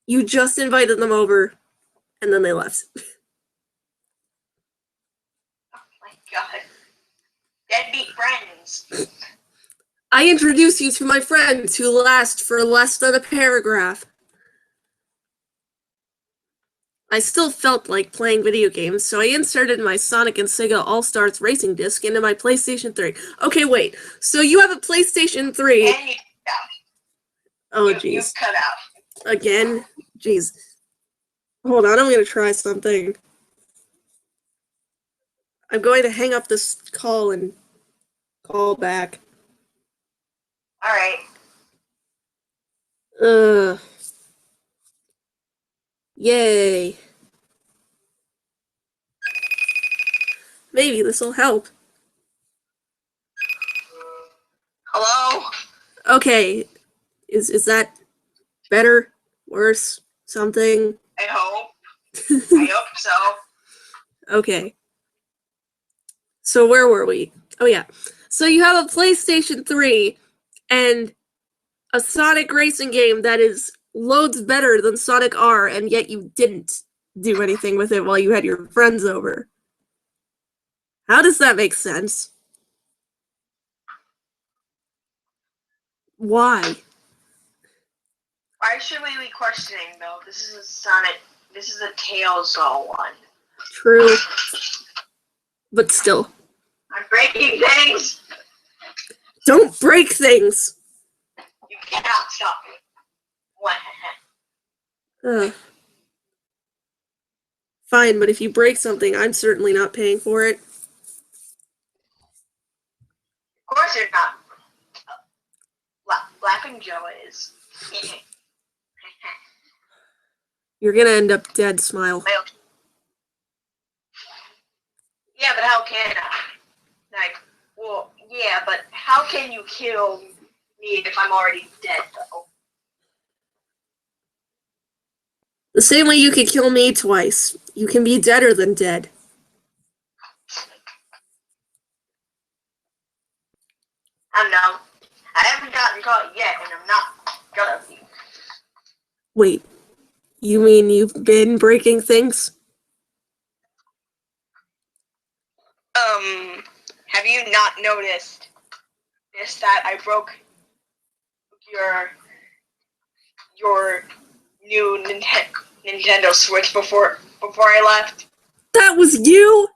Speaker 1: You just invited them over, and then they left.
Speaker 2: Oh my god. Deadbeat friends.
Speaker 1: I introduce you to my friends who last for less than a paragraph. I still felt like playing video games, so I inserted my Sonic and Sega All-Stars Racing disc into my PlayStation 3. Okay, wait. So you have a PlayStation 3.
Speaker 2: And you cut out.
Speaker 1: Oh,
Speaker 2: You
Speaker 1: jeez.
Speaker 2: cut out.
Speaker 1: Again? Jeez. Hold on, I'm going to try something. I'm going to hang up this call and call back.
Speaker 2: Alright.
Speaker 1: Yay. Maybe this'll help.
Speaker 2: Hello?
Speaker 1: Okay. Is that better? Worse? Something?
Speaker 2: I hope. I hope so.
Speaker 1: Okay. So where were we? Oh yeah. So you have a PlayStation 3 and a Sonic racing game that is loads better than Sonic R, and yet you didn't do anything with it while you had your friends over. How does that make sense? Why?
Speaker 2: Why should we be questioning though? This is a Tails doll one.
Speaker 1: True. But still.
Speaker 2: I'm breaking things!
Speaker 1: Don't break things!
Speaker 2: You cannot stop me. What?
Speaker 1: Fine, but if you break something, I'm certainly not paying for it.
Speaker 2: Of course you're not. Laughing Joe is.
Speaker 1: You're gonna end up dead, Smile.
Speaker 2: Yeah, but how can I? Like, well, yeah, but how can you kill me if I'm already dead, though?
Speaker 1: The same way you could kill me twice. You can be deader than dead.
Speaker 2: I know. I haven't gotten caught yet, and I'm not gonna be.
Speaker 1: Wait, you mean you've been breaking things?
Speaker 2: Have you not noticed this, that I broke your new Nintendo Switch before I left?
Speaker 1: That was you?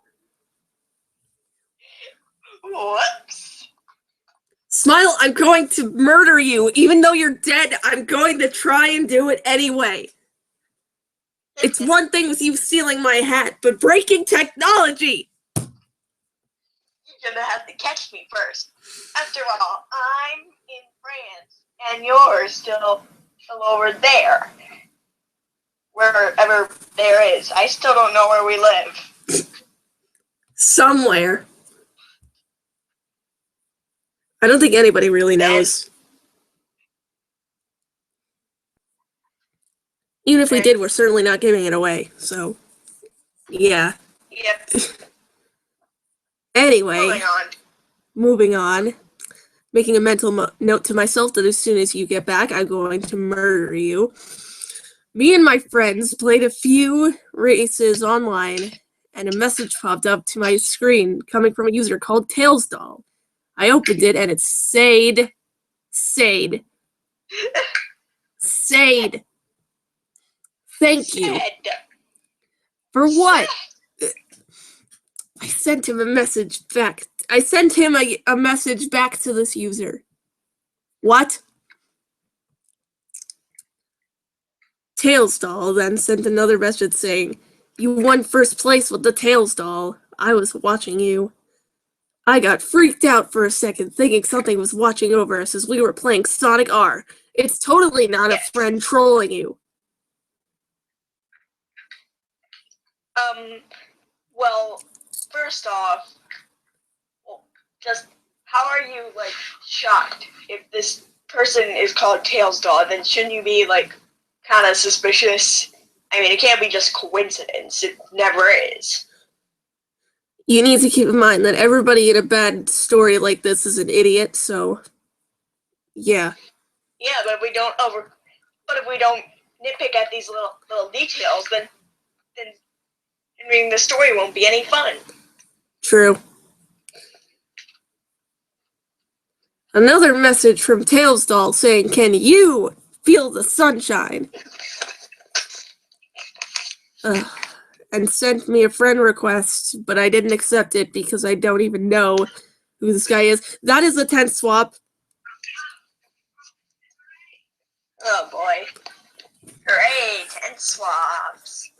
Speaker 2: Whoops.
Speaker 1: Smile, I'm going to murder you. Even though you're dead, I'm going to try and do it anyway. It's one thing with you stealing my hat, but breaking technology!
Speaker 2: You're gonna have to catch me first. After all, I'm in France, and you're still over there. Wherever there is. I still don't know where we live.
Speaker 1: Somewhere. I don't think anybody really knows. Even if we did, we're certainly not giving it away, so, yeah.
Speaker 2: Yep.
Speaker 1: Anyway, moving on. Making a mental note to myself that as soon as you get back, I'm going to murder you. Me and my friends played a few races online, and a message popped up to my screen coming from a user called Tailsdoll. I opened it, and it's Sade. Thank you. For what? I sent him a message back. I sent him a message back to this user. What? Tailsdoll then sent another message saying, "You won first place with the Tailsdoll. I was watching you." I got freaked out for a second, thinking something was watching over us as we were playing Sonic R. It's totally not a friend trolling you.
Speaker 2: Well, first off, just how are you, like, shocked? If this person is called Tailsdoll, then shouldn't you be, like, kind of suspicious? I mean, it can't be just coincidence. It never is.
Speaker 1: You need to keep in mind that everybody in a bad story like this is an idiot, so yeah.
Speaker 2: Yeah, but if we don't nitpick at these little details, then reading the story won't be any fun.
Speaker 1: True. Another message from Tailsdoll saying, "Can you feel the sunshine?" And sent me a friend request, but I didn't accept it because I don't even know who this guy is. That is a tent swap.
Speaker 2: Oh boy. Hooray, tent swaps.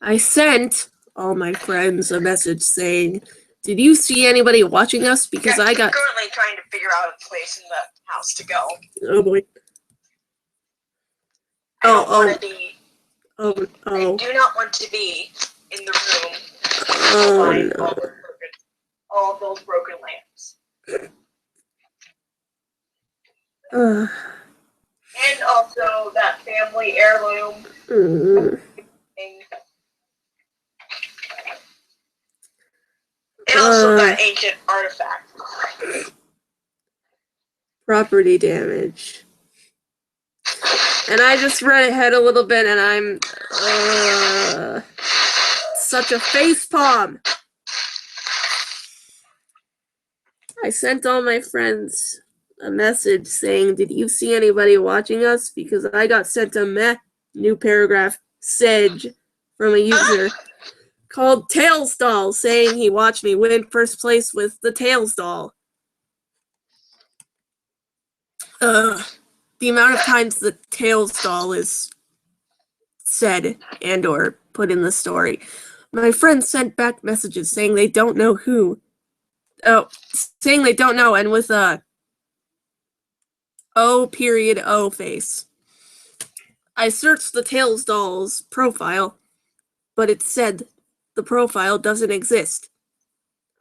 Speaker 1: I sent all my friends a message saying, "Did you see anybody watching us? Because I got..."
Speaker 2: Currently trying to figure out a place in the house to go.
Speaker 1: Oh boy.
Speaker 2: I don't want to be...
Speaker 1: Oh.
Speaker 2: I do not want to be in the room.
Speaker 1: Oh no.
Speaker 2: All of those broken lamps. And also that family heirloom thing. And also that ancient artifact.
Speaker 1: Property damage. And I just read ahead a little bit, and I'm such a facepalm. I sent all my friends a message saying, "Did you see anybody watching us?" Because I got sent a new paragraph sedge from a user called Tailsdoll saying he watched me win first place with the Tailsdoll. The amount of times the Tailsdoll is said and or put in the story. My friends sent back messages saying they don't know who. Saying they don't know, and with a O face. I searched the Tailsdoll's profile, but it said the profile doesn't exist.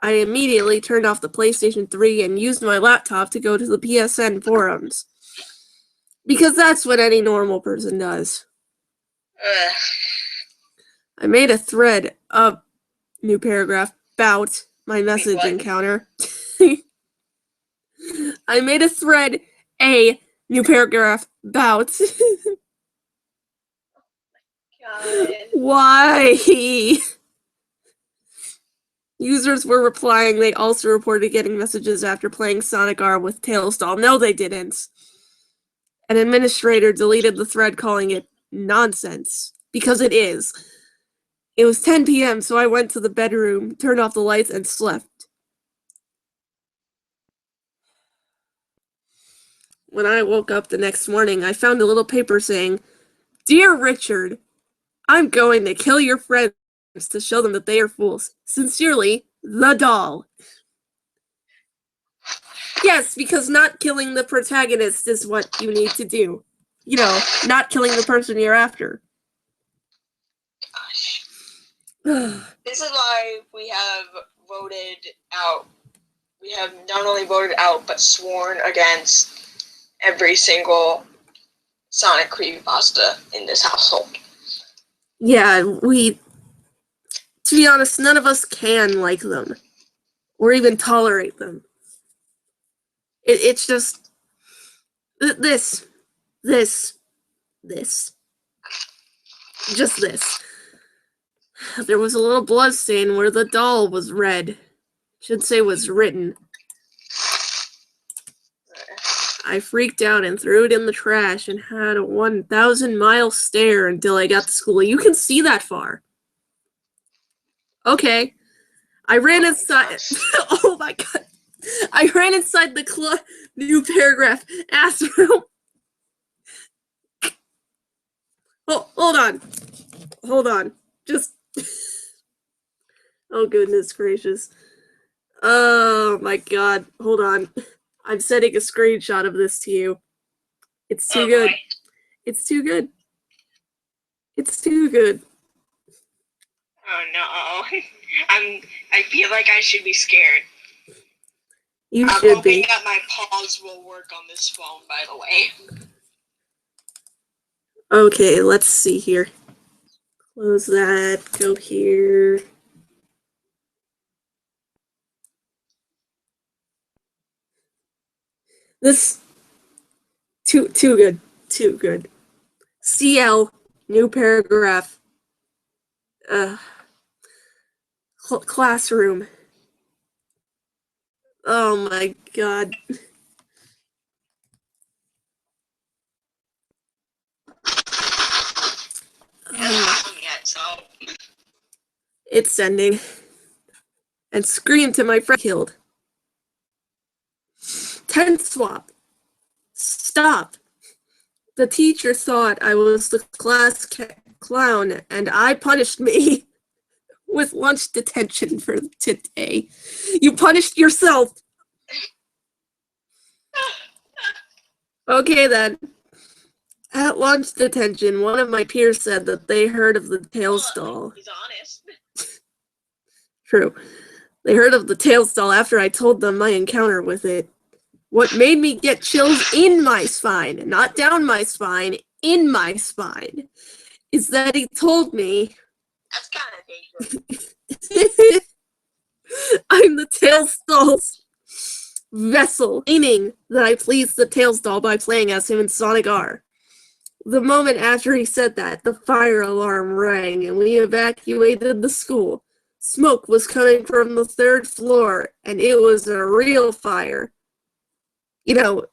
Speaker 1: I immediately turned off the PlayStation 3 and used my laptop to go to the PSN forums. Because that's what any normal person does. I made a thread of new paragraph about my message encounter. I made a thread, a new paragraph about. Why? Users were replying. They also reported getting messages after playing Sonic R with Tailsdoll. No, they didn't. An administrator deleted the thread, calling it nonsense. Because it is. It was 10 p.m., so I went to the bedroom, turned off the lights, and slept. when I woke up the next morning, I found a little paper saying, "Dear Richard, I'm going to kill your friends to show them that they are fools. Sincerely, the doll." Yes, because not killing the protagonist is what you need to do. You know, not killing the person you're after.
Speaker 2: Gosh. This is why we have voted out. We have not only voted out, but sworn against every single Sonic creepypasta in this household.
Speaker 1: Yeah, to be honest, none of us can like them. Or even tolerate them. It's just this. Just this. There was a little blood stain where the doll was red. Should say was written. I freaked out and threw it in the trash and had a 1,000-mile stare until I got to school. You can see that far. Okay. I ran inside. Oh my god. I ran inside the new paragraph ass room. Oh, hold on. Just. Oh goodness gracious. Oh my god. Hold on. I'm sending a screenshot of this to you. It's too good.
Speaker 2: Boy.
Speaker 1: It's too good. It's too good.
Speaker 2: Oh no. I feel like I should be scared.
Speaker 1: You
Speaker 2: I'm
Speaker 1: should
Speaker 2: hoping
Speaker 1: be.
Speaker 2: that my pause will work on this phone, by the way.
Speaker 1: Okay, let's see here. Close that. Go here. This too good. Too good. CL new paragraph. Classroom. Oh my god.
Speaker 2: Yet, so
Speaker 1: It's sending. And scream to my friend killed. 10 swap. Stop. The teacher thought I was the class clown, and I punished me with lunch detention for today. You punished yourself. Okay then. At lunch detention, one of my peers said that they heard of the Tails doll.
Speaker 2: He's honest.
Speaker 1: True. They heard of the Tails doll after I told them my encounter with it. What made me get chills in my spine, not down my spine, in my spine, is that he told me
Speaker 2: That's kind of dangerous.
Speaker 1: I'm the Tails doll's vessel, meaning that I pleased the Tails doll by playing as him in Sonic R. The moment after he said that, the fire alarm rang and we evacuated the school. Smoke was coming from the 3rd floor, and it was a real fire. You know,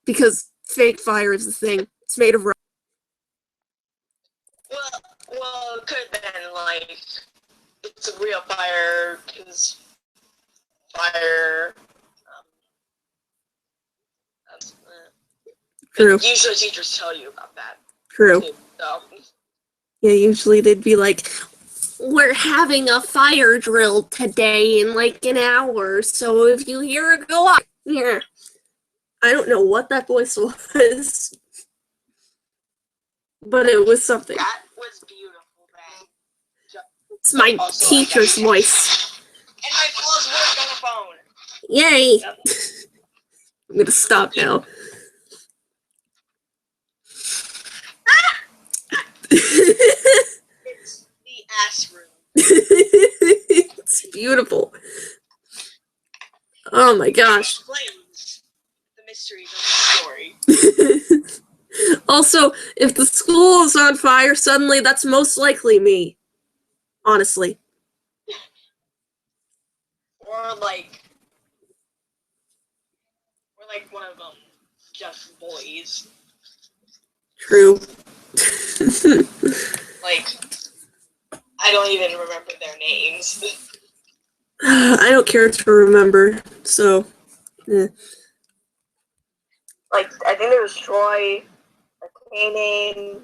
Speaker 1: because fake fire is the thing. It's made of rock.
Speaker 2: Well, it could have been like it's a real fire because fire.
Speaker 1: True.
Speaker 2: Usually, teachers tell you about that.
Speaker 1: True.
Speaker 2: Too, so.
Speaker 1: Yeah, usually they'd be like, "We're having a fire drill today in like an hour, so if you hear it go off, yeah." I don't know what that voice was, but it was something.
Speaker 2: That was beautiful, man.
Speaker 1: It's my
Speaker 2: Also,
Speaker 1: teacher's voice.
Speaker 2: And my pause worked on the phone.
Speaker 1: Yay!
Speaker 2: Yep.
Speaker 1: I'm gonna stop now.
Speaker 2: It's the ass room.
Speaker 1: It's beautiful. Oh my gosh.
Speaker 2: Explains the mysteries of the story.
Speaker 1: Also, if the school is on fire suddenly, that's most likely me. Honestly.
Speaker 2: Or like one of them, just boys.
Speaker 1: True.
Speaker 2: Like, I don't even remember their names.
Speaker 1: I don't care to remember, so. Eh.
Speaker 2: Like, I think there was Troy, a Kanan,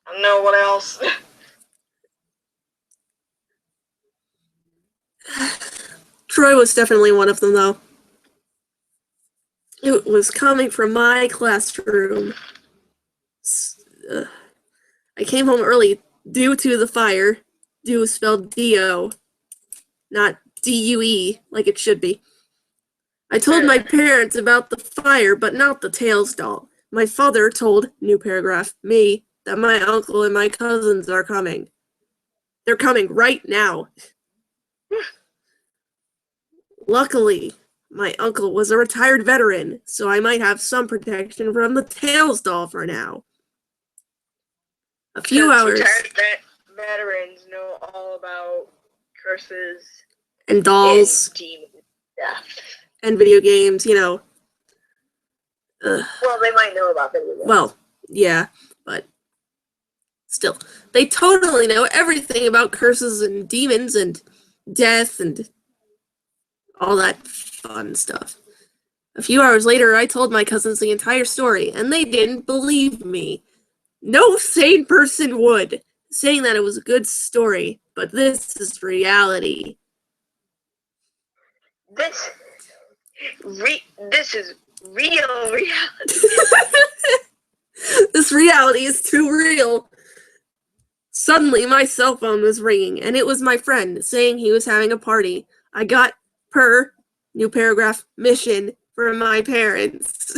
Speaker 2: I don't know what else.
Speaker 1: Troy was definitely one of them, though. It was coming from my classroom. I came home early due to the fire. Due is spelled D-O, not D-U-E, like it should be. I told my parents about the fire, but not the Tails doll. My father told, new paragraph, me, that my uncle and my cousins are coming. They're coming right now. Luckily, my uncle was a retired veteran, so I might have some protection from the Tails doll for now. A few hours.
Speaker 2: Retired veterans know all about curses
Speaker 1: and dolls
Speaker 2: and demon stuff.
Speaker 1: And video games, you know.
Speaker 2: Well, they might know about video games.
Speaker 1: Well, yeah, but still, they totally know everything about curses and demons and death and all that fun stuff. A few hours later, I told my cousins the entire story, and they didn't believe me. No sane person would, saying that it was a good story, but this is reality.
Speaker 2: This is real reality.
Speaker 1: This reality is too real. Suddenly, my cell phone was ringing, and it was my friend saying he was having a party. I got per, new paragraph, mission from my parents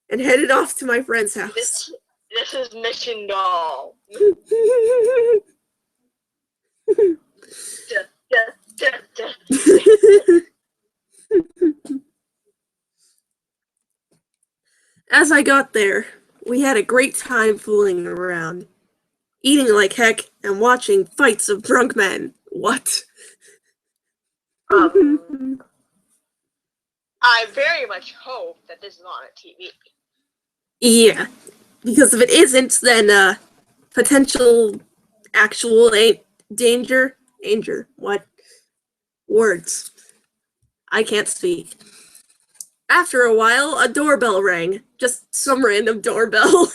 Speaker 1: and headed off to my friend's house.
Speaker 2: This is Mission Doll.
Speaker 1: As I got there, we had a great time fooling around, eating like heck and watching fights of drunk men. What?
Speaker 2: I very much hope that this is on a TV.
Speaker 1: Yeah, because if it isn't, then potential actual danger. What? Words. I can't speak. After a while, a doorbell rang. Just some random doorbell.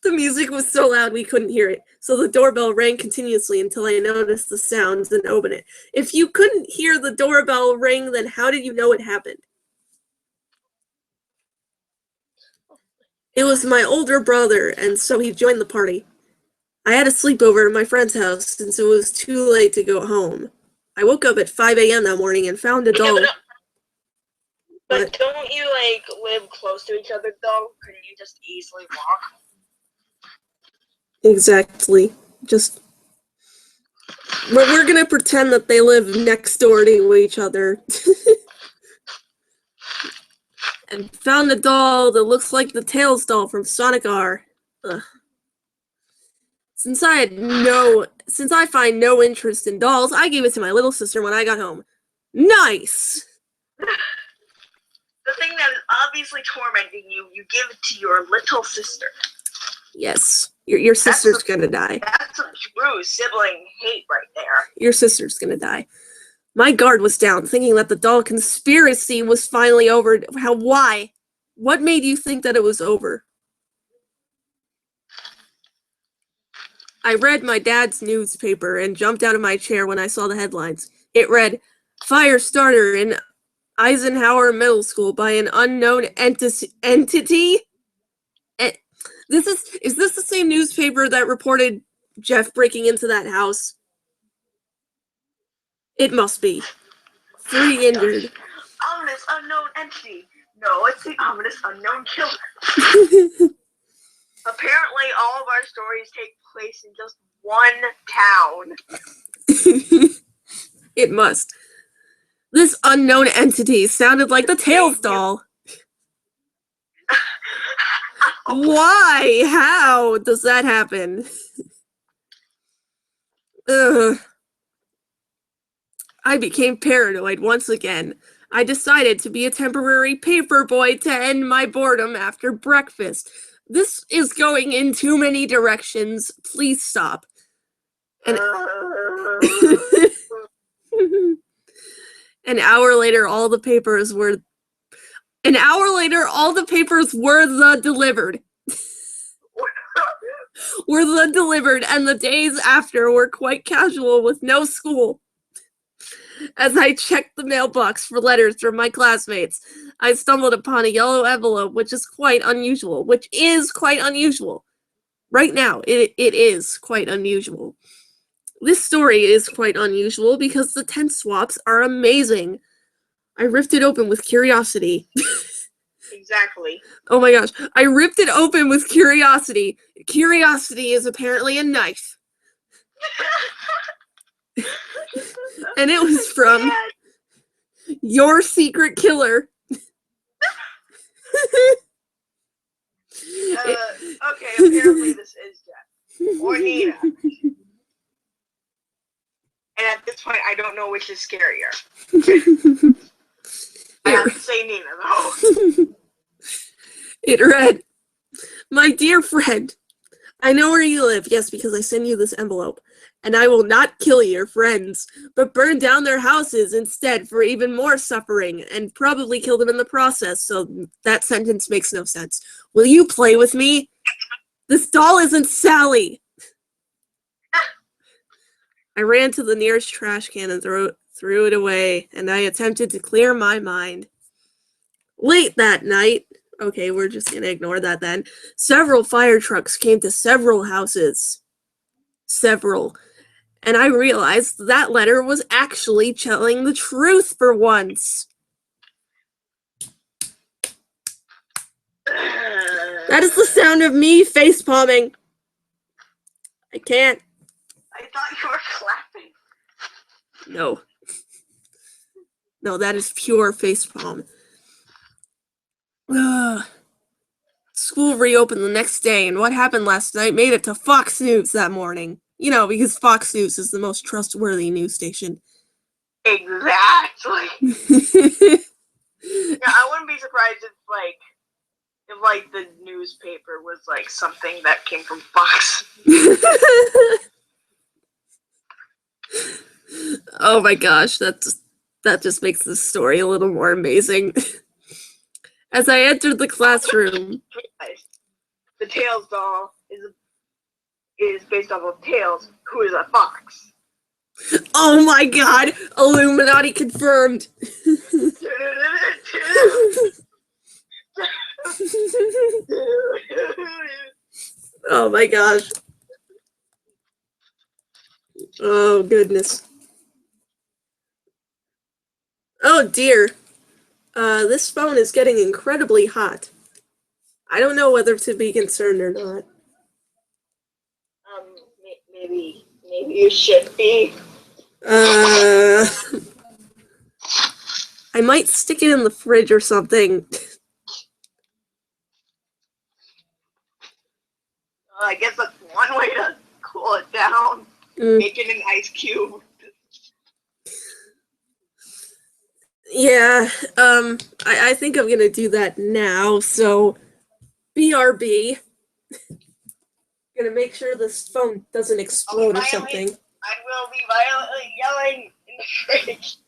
Speaker 1: The music was so loud we couldn't hear it, so the doorbell rang continuously until I noticed the sounds and opened it. If you couldn't hear the doorbell ring, then how did you know it happened? It was my older brother, and so he joined the party. I had a sleepover at my friend's house since it was too late to go home. I woke up at 5 a.m. that morning and found a doll.
Speaker 2: But don't you, live close to each other, though? Couldn't you just easily walk?
Speaker 1: Exactly. Just... We're gonna pretend that they live next door to each other. And found a doll that looks like the Tails doll from Sonic R. Ugh. Since I find no interest in dolls, I gave it to my little sister when I got home. Nice!
Speaker 2: The thing that is obviously tormenting you, you give it to your little sister.
Speaker 1: Yes. Your sister's gonna die.
Speaker 2: That's some true sibling hate right there.
Speaker 1: Your sister's gonna die. My guard was down, thinking that the doll conspiracy was finally over. Why? What made you think that it was over? I read my dad's newspaper and jumped out of my chair when I saw the headlines. It read, "Fire starter in Eisenhower Middle School by an unknown entity?" Is this the same newspaper that reported Jeff breaking into that house? It must be. 3 injured.
Speaker 2: Ominous unknown entity. No, it's the ominous unknown killer. Apparently, all of our stories take place in just one town.
Speaker 1: It must. This unknown entity sounded like the Tails doll. Why? How does that happen? Ugh. I became paranoid once again. I decided to be a temporary paper boy to end my boredom after breakfast. This is going in too many directions. Please stop. And An hour later, all the papers were the delivered. Were the delivered, and the days after were quite casual with no school. As I checked the mailbox for letters from my classmates, I stumbled upon a yellow envelope, which is quite unusual. Right now, it is quite unusual. This story is quite unusual because the tent swaps are amazing. I ripped it open with curiosity.
Speaker 2: Exactly.
Speaker 1: Oh my gosh. I ripped it open with curiosity. Curiosity is apparently a knife. And it was from your secret killer.
Speaker 2: Okay, apparently this is Jeff. Or Nina. And at this point, I don't know which is scarier. I have to say Nina, though.
Speaker 1: It read, "My dear friend, I know where you live, yes, because I sent you this envelope, and I will not kill your friends, but burn down their houses instead for even more suffering, and probably kill them in the process, so that sentence makes no sense. Will you play with me? This doll isn't Sally." I ran to the nearest trash can and threw it away, and I attempted to clear my mind. Late that night, okay, we're just gonna ignore that then, several fire trucks came to several houses. Several. And I realized that letter was actually telling the truth for once. That is the sound of me facepalming. I can't.
Speaker 2: I thought you were clapping.
Speaker 1: No. No, that is pure facepalm. School reopened the next day, and what happened last night made it to Fox News that morning. You know, because Fox News is the most trustworthy news station.
Speaker 2: Exactly. Yeah, I wouldn't be surprised if the newspaper was like something that came from Fox.
Speaker 1: Oh my gosh, that just makes this story a little more amazing. As I entered the classroom,
Speaker 2: the Tails doll is based off of Tails, who is a fox.
Speaker 1: Oh my god, Illuminati confirmed. Oh my gosh. Oh goodness. Oh dear. This phone is getting incredibly hot. I don't know whether to be concerned or not.
Speaker 2: Maybe you should be.
Speaker 1: I might stick it in the fridge or something.
Speaker 2: I guess that's one way to cool it down. Make it an ice cube.
Speaker 1: Yeah, I think I'm gonna do that now, so BRB. Gonna make sure this phone doesn't explode or something.
Speaker 2: I will be violently yelling in the fridge.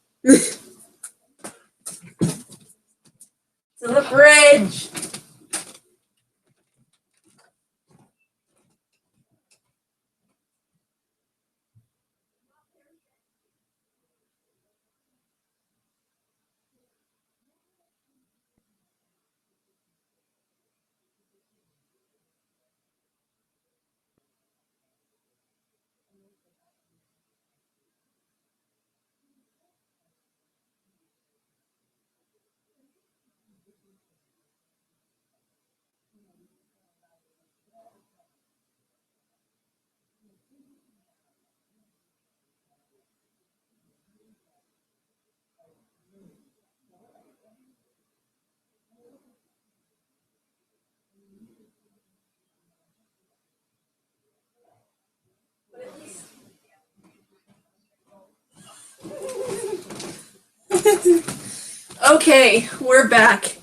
Speaker 1: To the fridge! Okay, we're back.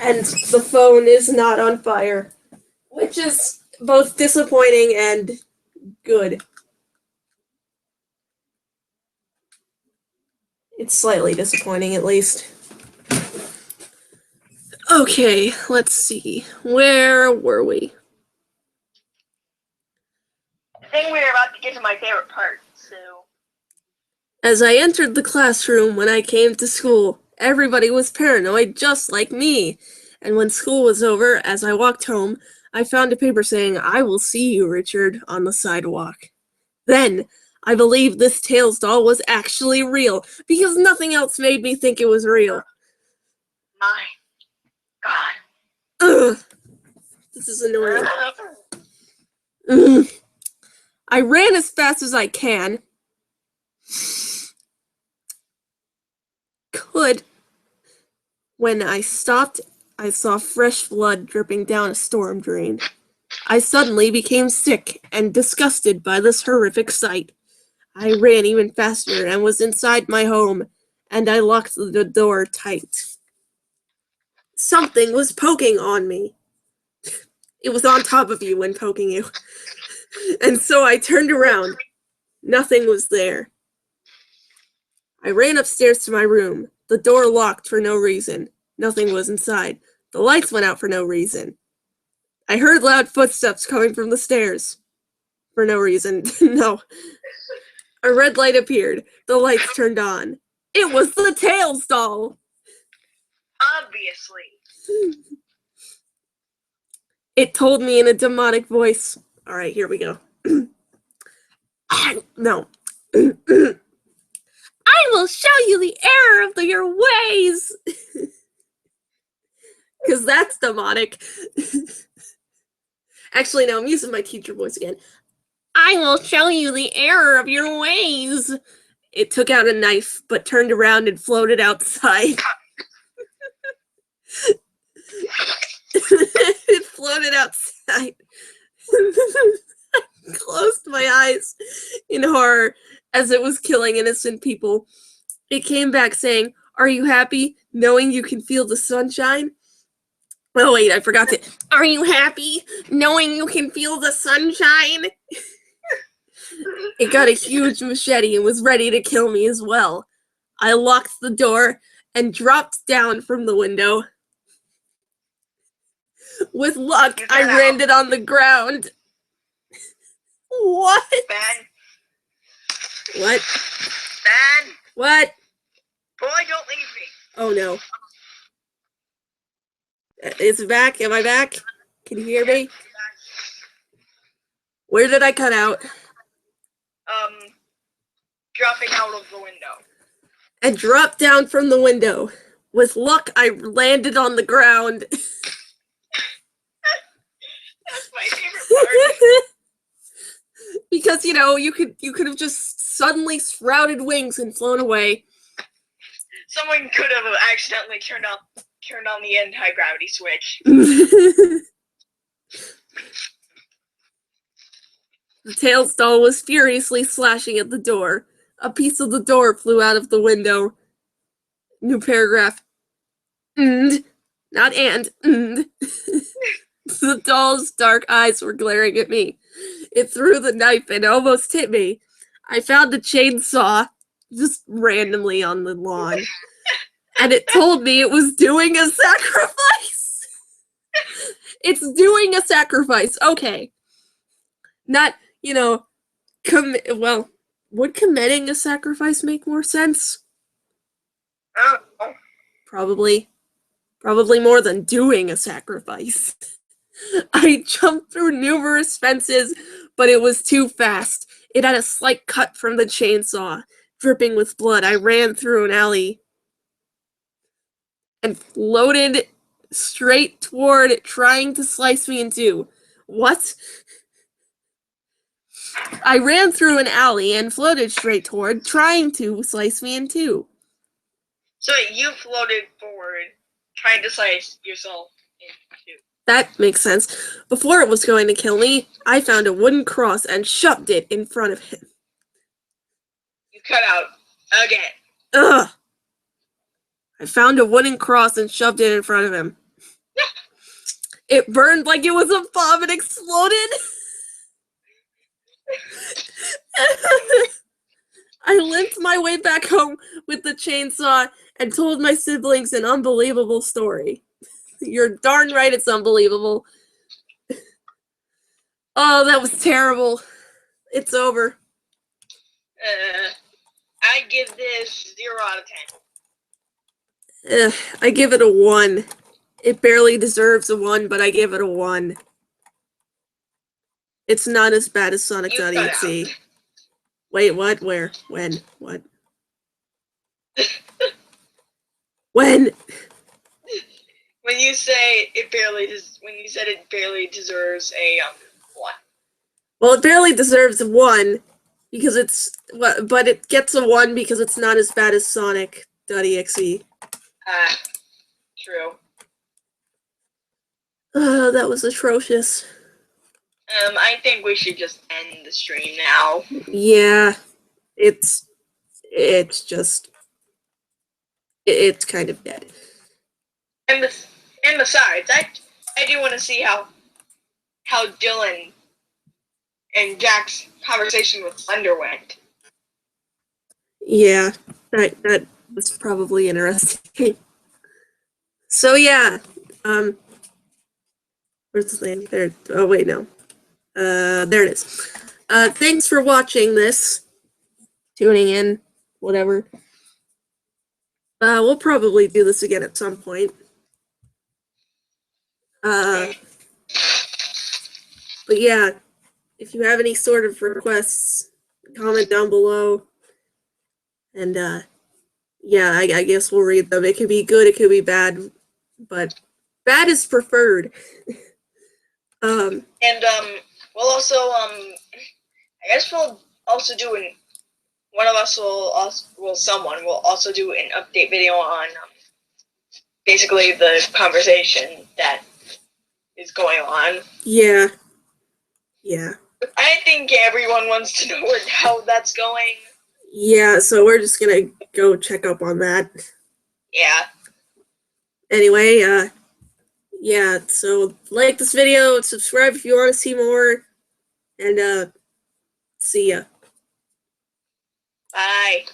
Speaker 1: And the phone is not on fire, which is both disappointing and good. It's slightly disappointing, at least. Okay, let's see. Where were we?
Speaker 2: I think we're about to get to my favorite part, so...
Speaker 1: As I entered the classroom when I came to school, everybody was paranoid just like me. And when school was over, as I walked home, I found a paper saying, "I will see you, Richard," on the sidewalk. Then, I believed this Tails doll was actually real, because nothing else made me think it was real.
Speaker 2: My God.
Speaker 1: Ugh. This is annoying. Ugh. I ran as fast as I could. When I stopped, I saw fresh blood dripping down a storm drain. I suddenly became sick and disgusted by this horrific sight. I ran even faster and was inside my home, and I locked the door tight. Something was poking on me. It was on top of you when poking you. And so I turned around. Nothing was there. I ran upstairs to my room. The door locked for no reason. Nothing was inside. The lights went out for no reason. I heard loud footsteps coming from the stairs. For no reason. No. A red light appeared. The lights turned on. It was the Tails doll!
Speaker 2: Obviously.
Speaker 1: It told me in a demonic voice. Alright, here we go. No. I will show you the error of your ways! Because that's demonic. Actually, no, I'm using my teacher voice again. I will show you the error of your ways. It took out a knife, but turned around and floated outside. It floated outside. I closed my eyes in horror as it was killing innocent people. It came back saying, "Are you happy knowing you can feel the sunshine?" Oh wait, I forgot to. Are you happy knowing you can feel the sunshine? It got a huge machete and was ready to kill me as well. I locked the door and dropped down from the window. With luck, I landed on the ground. What?
Speaker 2: Ben.
Speaker 1: What?
Speaker 2: Ben.
Speaker 1: What?
Speaker 2: Boy, don't leave me.
Speaker 1: Oh no. Is it back? Am I back? Can you hear me? Where did I cut out?
Speaker 2: Dropping out of the window.
Speaker 1: I dropped down from the window. With luck, I landed on the ground.
Speaker 2: That's my favorite part.
Speaker 1: Because, you know, you could have just suddenly sprouted wings and flown away.
Speaker 2: Someone could have accidentally turned on the anti-gravity switch.
Speaker 1: The Tails doll was furiously slashing at the door. A piece of the door flew out of the window. New paragraph. Not and. The doll's dark eyes were glaring at me. It threw the knife and almost hit me. I found a chainsaw just randomly on the lawn. And it told me it was doing a sacrifice. It's doing a sacrifice. Okay. Not, you know, well, would committing a sacrifice make more sense? Probably. Probably more than doing a sacrifice. I jumped through numerous fences, but it was too fast. It had a slight cut from the chainsaw. Dripping with blood, I ran through an alley and floated straight toward it, trying to slice me in two. What? I ran through an alley and floated straight toward, trying to slice me in two.
Speaker 2: So you floated forward, trying to slice yourself in two.
Speaker 1: That makes sense. Before it was going to kill me, I found a wooden cross and shoved it in front of him.
Speaker 2: You cut out again.
Speaker 1: Ugh! I found a wooden cross and shoved it in front of him. It burned like it was a bomb and exploded. I limped my way back home with the chainsaw and told my siblings an unbelievable story. You're darn right it's unbelievable. Oh, that was terrible. It's over.
Speaker 2: I give this 0 out of 10.
Speaker 1: I give it a 1. It barely deserves a 1, but I give it a 1. It's not as bad as Sonic.exe. Wait, what? Where? When? What? When?
Speaker 2: When you say it barely deserves a 1.
Speaker 1: Well, it barely deserves a 1 because it's but it gets a 1 because it's not as bad as Sonic.exe.
Speaker 2: True.
Speaker 1: Oh, that was atrocious.
Speaker 2: I think we should just end the stream now.
Speaker 1: Yeah, it's just it's kind of dead.
Speaker 2: And besides, I do want to see how Dylan and Jack's conversation with Slender went.
Speaker 1: Yeah, that was probably interesting. So yeah, where's the thing? There. Oh wait, no. There it is. Thanks for watching this, tuning in, whatever. We'll probably do this again at some point. But yeah, if you have any sort of requests, comment down below. And yeah, I guess we'll read them. It could be good, it could be bad, but bad is preferred.
Speaker 2: And we'll also I guess we'll also do someone will also do an update video on basically the conversation that is going on.
Speaker 1: Yeah. Yeah.
Speaker 2: I think everyone wants to know how that's going.
Speaker 1: Yeah, so we're just gonna go check up on that.
Speaker 2: Yeah.
Speaker 1: Anyway, yeah, so like this video, subscribe if you want to see more, and see ya.
Speaker 2: Bye.